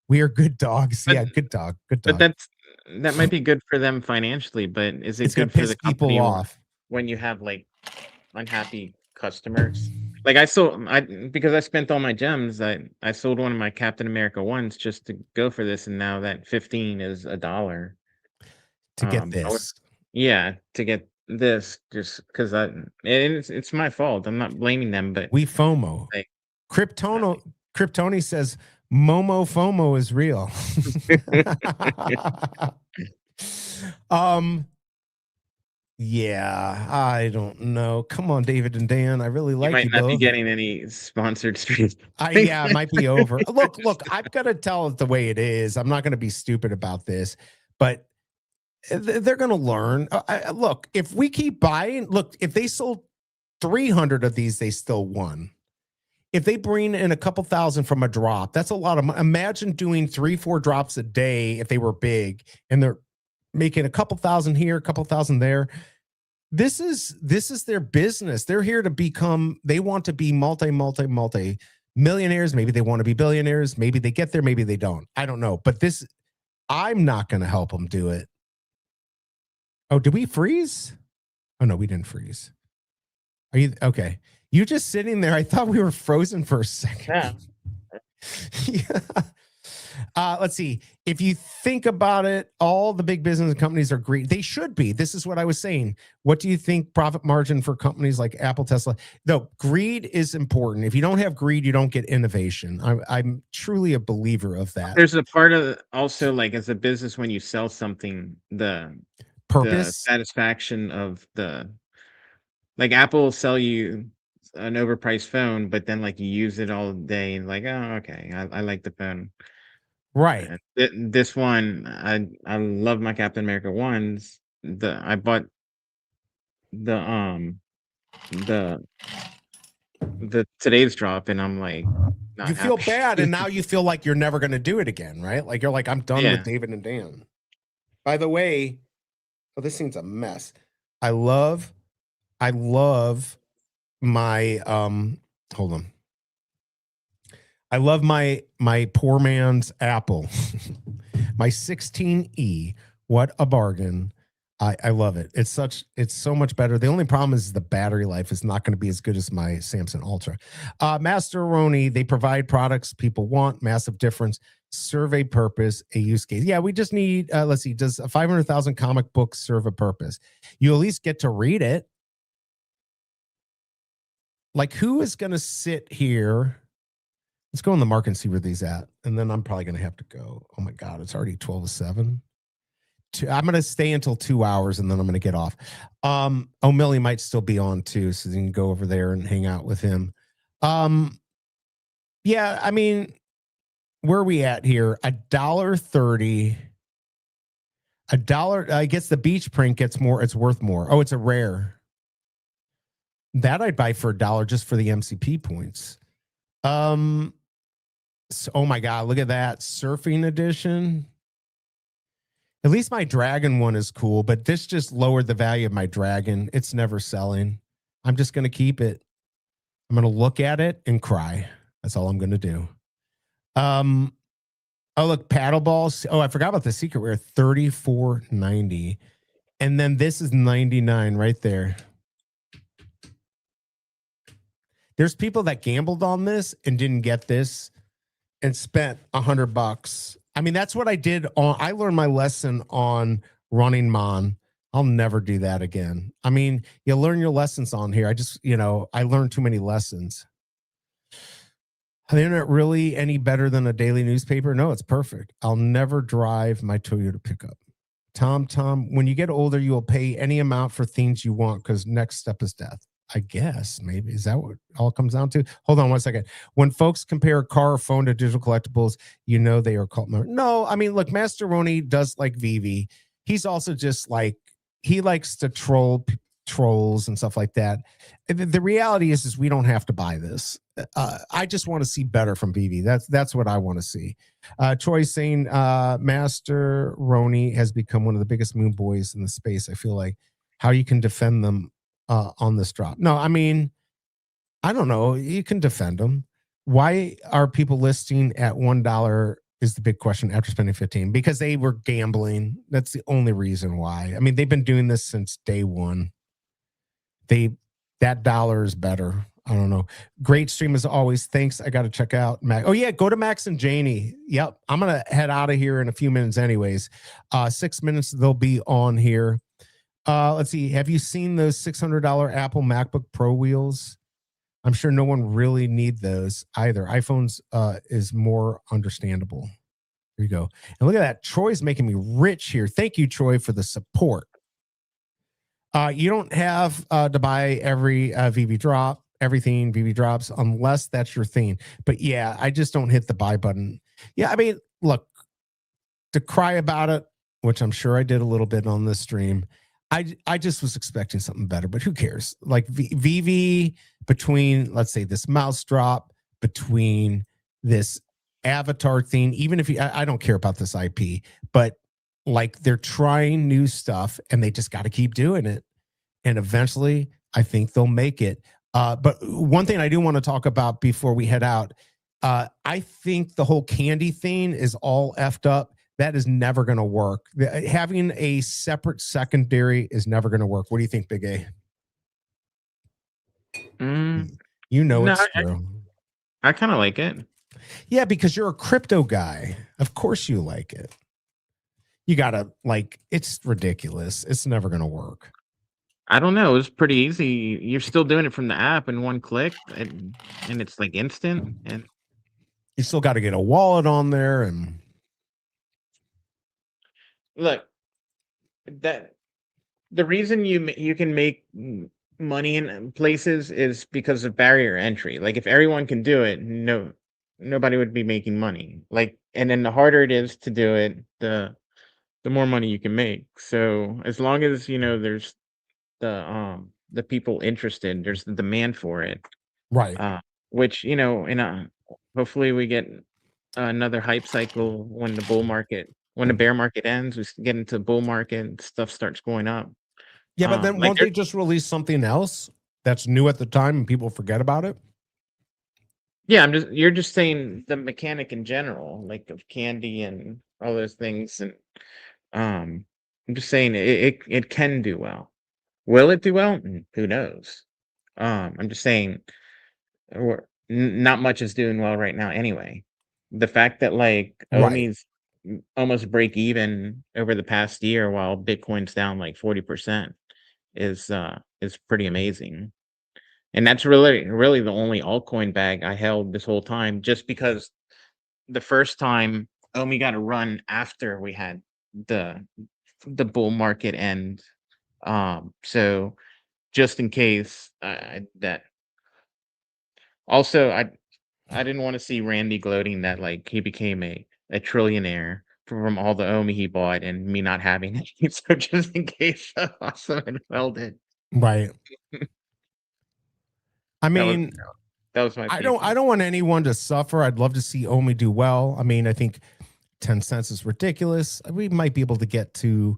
We are good dogs. Yeah, good dog. Good dog. But that might be good for them financially, but is it good for the company when you have like unhappy customers? Like because I spent all my gems, I sold one of my Captain America ones just to go for this, and now that 15 is $1 to get this. To get this, just because it's my fault. I'm not blaming them, but we FOMO. Like, Kryptoni says Momo FOMO is real. Yeah, I don't know. Come on, David and Dan. I really like you. Might not be getting any sponsored streams. Yeah, it might be over. Look, I've got to tell it the way it is. I'm not going to be stupid about this, but they're going to learn. Look, if we keep buying, if they sold 300 of these, they still won. If they bring in a couple thousand from a drop, that's a lot of money. Imagine doing 3-4 drops a day if they were big, and they're making a couple thousand here, a couple thousand there. This is their business. They're here to become, they want to be multi millionaires. Maybe they want to be billionaires. Maybe they get there, maybe they don't. I don't know. But this, I'm not going to help them do it. Oh, did we freeze? Oh no, we didn't freeze. Are you okay? You just sitting there. I thought we were frozen for a second. Yeah. Yeah. Let's see. If you think about it, all the big business companies are greedy. They should be. This is what I was saying. What do you think profit margin for companies like Apple, Tesla? No, greed is important. If you don't have greed, you don't get innovation. I'm truly a believer of that. There's a part of also like as a business when you sell something, the Purpose, satisfaction of like Apple will sell you an overpriced phone, but then like you use it all day and like, oh, okay, I like the phone. right? This one, I love my Captain America ones. I bought the today's drop, and I'm like, not You feel happy. bad, and now you feel like you're never going to do it again, right? Like you're like, I'm done Yeah. with David and Dan. By the way, oh, this thing's a mess. I love my hold on. I love my poor man's Apple. My 16E. What a bargain. I love it. It's so much better. The only problem is the battery life is not going to be as good as my Samsung Ultra. Master Roni, they provide products people want, massive difference, serve a purpose, a use case. Yeah, we just need, let's see, does a 500,000 comic book serve a purpose? You at least get to read it. Like, who is going to sit here? Let's go in the market and see where these at. And then I'm probably going to have to go. Oh my God, it's already 12:07. I'm going to stay until 2 hours and then I'm going to get off. O'Milly might still be on too. So you can go over there and hang out with him. Yeah, I mean, where are we at here? $1.30. $1. I guess the beach print gets more. It's worth more. Oh, it's a rare. That I'd buy for $1 just for the MCP points. So, oh my God, look at that surfing edition. At least my dragon one is cool, but this just lowered the value of my dragon. It's never selling. I'm just going to keep it. I'm going to look at it and cry. That's all I'm going to do. Oh, look, paddle balls. Oh, I forgot about the secret rare, $34.90. And then this is $99 right there. There's people that gambled on this and didn't get this and spent $100. I mean, that's what I did I learned my lesson on running Mon. I'll never do that again. I mean, you learn your lessons on here. I learned too many lessons. Are the internet really any better than a daily newspaper? No, it's perfect. I'll never drive my Toyota pickup. Tom, when you get older, you will pay any amount for things you want because next step is death. I guess maybe is that what it all comes down to? Hold on 1 second. When folks compare a car or phone to digital collectibles, they are cult members. No, I mean, look, Master Roni does like Veve. He's also just like, he likes to trolls and stuff like that. The reality is we don't have to buy this. I just want to see better from Veve. That's what I want to see. Troy saying Master Roni has become one of the biggest moon boys in the space. I feel like how you can defend them on this drop. No, I mean, I don't know. You can defend them. Why are people listing at $1 is the big question after spending 15? Because they were gambling. That's the only reason why. I mean, they've been doing this since day one. That dollar is better. I don't know. Great stream as always. Thanks. I got to check out Max. Oh yeah, go to Max and Janie. Yep. I'm going to head out of here in a few minutes anyways. 6 minutes they'll be on here. Let's see. Have you seen those $600 Apple MacBook Pro wheels? I'm sure no one really need those either. iPhones is more understandable. There you go. And look at that. Troy's making me rich here. Thank you, Troy, for the support. You don't have to buy every Veve drop, everything Veve drops, unless that's your thing. But yeah, I just don't hit the buy button. Yeah, I mean, look, to cry about it, which I'm sure I did a little bit on this stream. I just was expecting something better, but who cares? Like Veve, between, let's say, this mouse drop, between this avatar thing, even if I don't care about this IP, but like they're trying new stuff and they just got to keep doing it. And eventually I think they'll make it. But one thing I do want to talk about before we head out, I think the whole candy thing is all effed up. That is never going to work. Having a separate secondary is never going to work. What do you think, Big A? You know, No, it's true. I kind of like it. Yeah, because you're a crypto guy. Of course you like it. You gotta, like, it's ridiculous. It's never gonna work. I don't know. It's pretty easy. You're still doing it from the app in one click, and it's like instant. And You still got to get a wallet on there. And look, that the reason you can make money in places is because of barrier entry. Like if everyone can do it, nobody would be making money. Like, and then the harder it is to do it, the more money you can make. So as long as there's the people interested, there's the demand for it, right. which hopefully we get another hype cycle when the bear market ends. We get into the bull market, stuff starts going up. Yeah, but then won't they just release something else that's new at the time and people forget about it? Yeah, you're just saying the mechanic in general, like of candy and all those things, and I'm just saying it can do well. Will it do well? Who knows? I'm just saying not much is doing well right now anyway. The fact that like Omi's almost break even over the past year while Bitcoin's down like 40% is pretty amazing. And that's really the only altcoin bag I held this whole time, just because the first time Omi got a run after we had the bull market end. So just in case that. Also, I didn't want to see Randy gloating that like he became a trillionaire from all the Omi he bought and me not having any. So just in case, Awesome and Well did. Right. I mean, that was my. I don't want anyone to suffer. I'd love to see Omi do well. I mean, I think 10 cents is ridiculous. We might be able to get to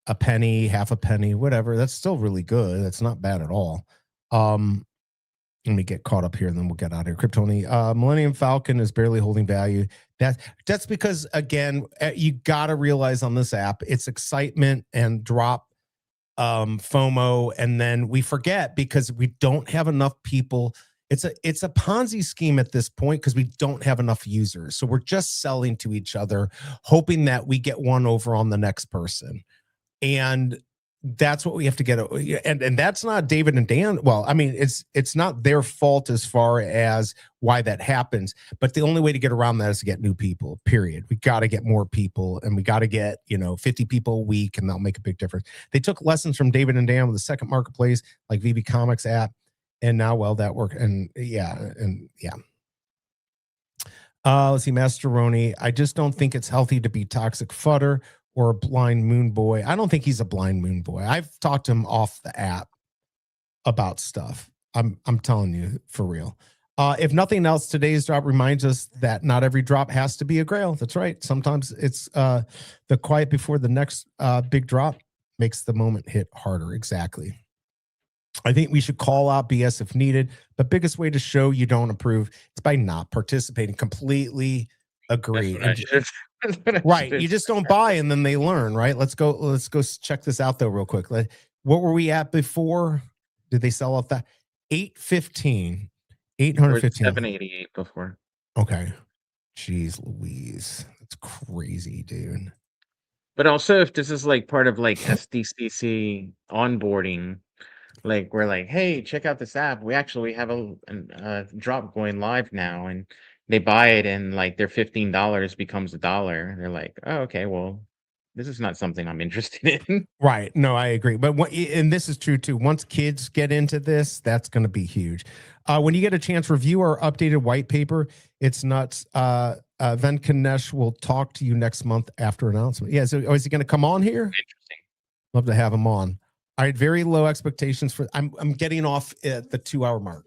a penny, half a penny, whatever. That's still really good. That's not bad at all. Let me get caught up here and then we'll get out of here. Kryptoni, Millennium Falcon is barely holding value. That's because, again, you got to realize on this app, it's excitement and drop FOMO. And then we forget because we don't have enough people. It's a Ponzi scheme at this point because we don't have enough users. So we're just selling to each other, hoping that we get one over on the next person. And that's what we have to get. And that's not David and Dan. Well, I mean, it's not their fault as far as why that happens, but the only way to get around that is to get new people, period. We got to get more people, and we got to get, 50 people a week, and that'll make a big difference. They took lessons from David and Dan with the second marketplace, like Veve Comics app. And now, well, that worked. And yeah. Let's see, Masteroni. I just don't think it's healthy to be toxic fodder or a blind moon boy. I don't think he's a blind moon boy. I've talked to him off the app about stuff. I'm telling you for real. If nothing else, today's drop reminds us that not every drop has to be a grail. That's right. Sometimes it's the quiet before the next big drop makes the moment hit harder. Exactly. I think we should call out BS if needed, but biggest way to show you don't approve is by not participating. Completely agree. Right. You just don't buy and then they learn, right? Let's go check this out though real quick. What were we at before? Did they sell off that? 815. 815. 788 before. Okay. Jeez Louise. That's crazy, dude. But also if this is like part of like SDCC onboarding, like we're like, hey, check out this app. We actually have a drop going live now, and they buy it and like their $15 becomes $1. They're like, oh, okay, well, this is not something I'm interested in. Right. No, I agree. But and this is true too. Once kids get into this, that's going to be huge. When you get a chance, review our updated white paper. It's nuts. Venkanesh will talk to you next month after announcement. Yeah. So is he going to come on here? Interesting. Love to have him on. I had very low expectations for. I'm getting off at the 2-hour mark.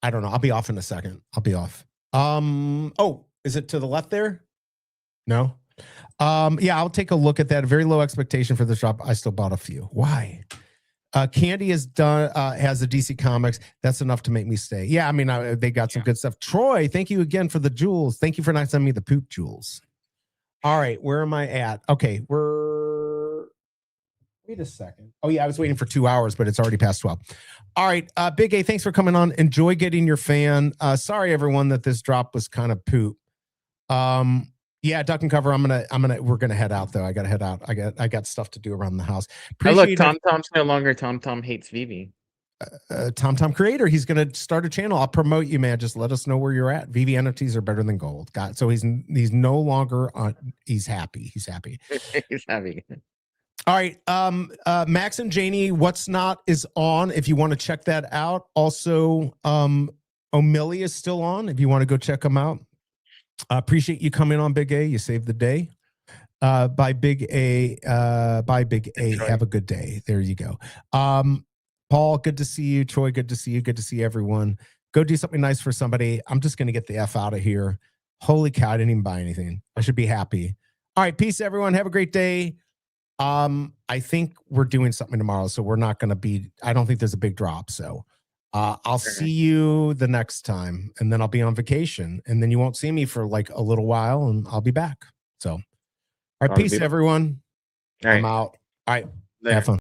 I don't know. I'll be off in a second. I'll be off. Oh, is it to the left there? No. Yeah, I'll take a look at that. Very low expectation for this drop. I still bought a few. Why? Candy has done has the DC Comics. That's enough to make me stay. Yeah, I mean, they got some good stuff. Troy, thank you again for the jewels. Thank you for not sending me the poop jewels. All right, where am I at? Okay, wait a second. Oh yeah, I was waiting for 2 hours, but it's already past 12. All right, Big A, thanks for coming on. Enjoy getting your fan. Sorry everyone that this drop was kind of poop. Yeah, duck and cover. We're gonna head out though. I gotta head out. I got stuff to do around the house. Oh, look, Tom's no longer Tom hates Veve. Tom Creator. He's gonna start a channel. I'll promote you, man. Just let us know where you're at. Veve NFTs are better than gold. God, so he's no longer on. He's happy. He's happy. He's happy. All right, Max and Janie, What's Not is on. If you want to check that out. Also, O'Milly is still on. If you want to go check them out. Appreciate you coming on, Big A. You saved the day. Bye, Big A. Bye, Big A. Have a good day. There you go. Paul, good to see you. Troy, good to see you. Good to see everyone. Go do something nice for somebody. I'm just going to get the F out of here. Holy cow, I didn't even buy anything. I should be happy. All right, peace, everyone. Have a great day. I think we're doing something tomorrow, so we're not going to be, I don't think there's a big drop, so I'll see you the next time, and then I'll be on vacation, and then you won't see me for like a little while, and I'll be back. So, all right, peace, everyone. I'm out. All right, have fun.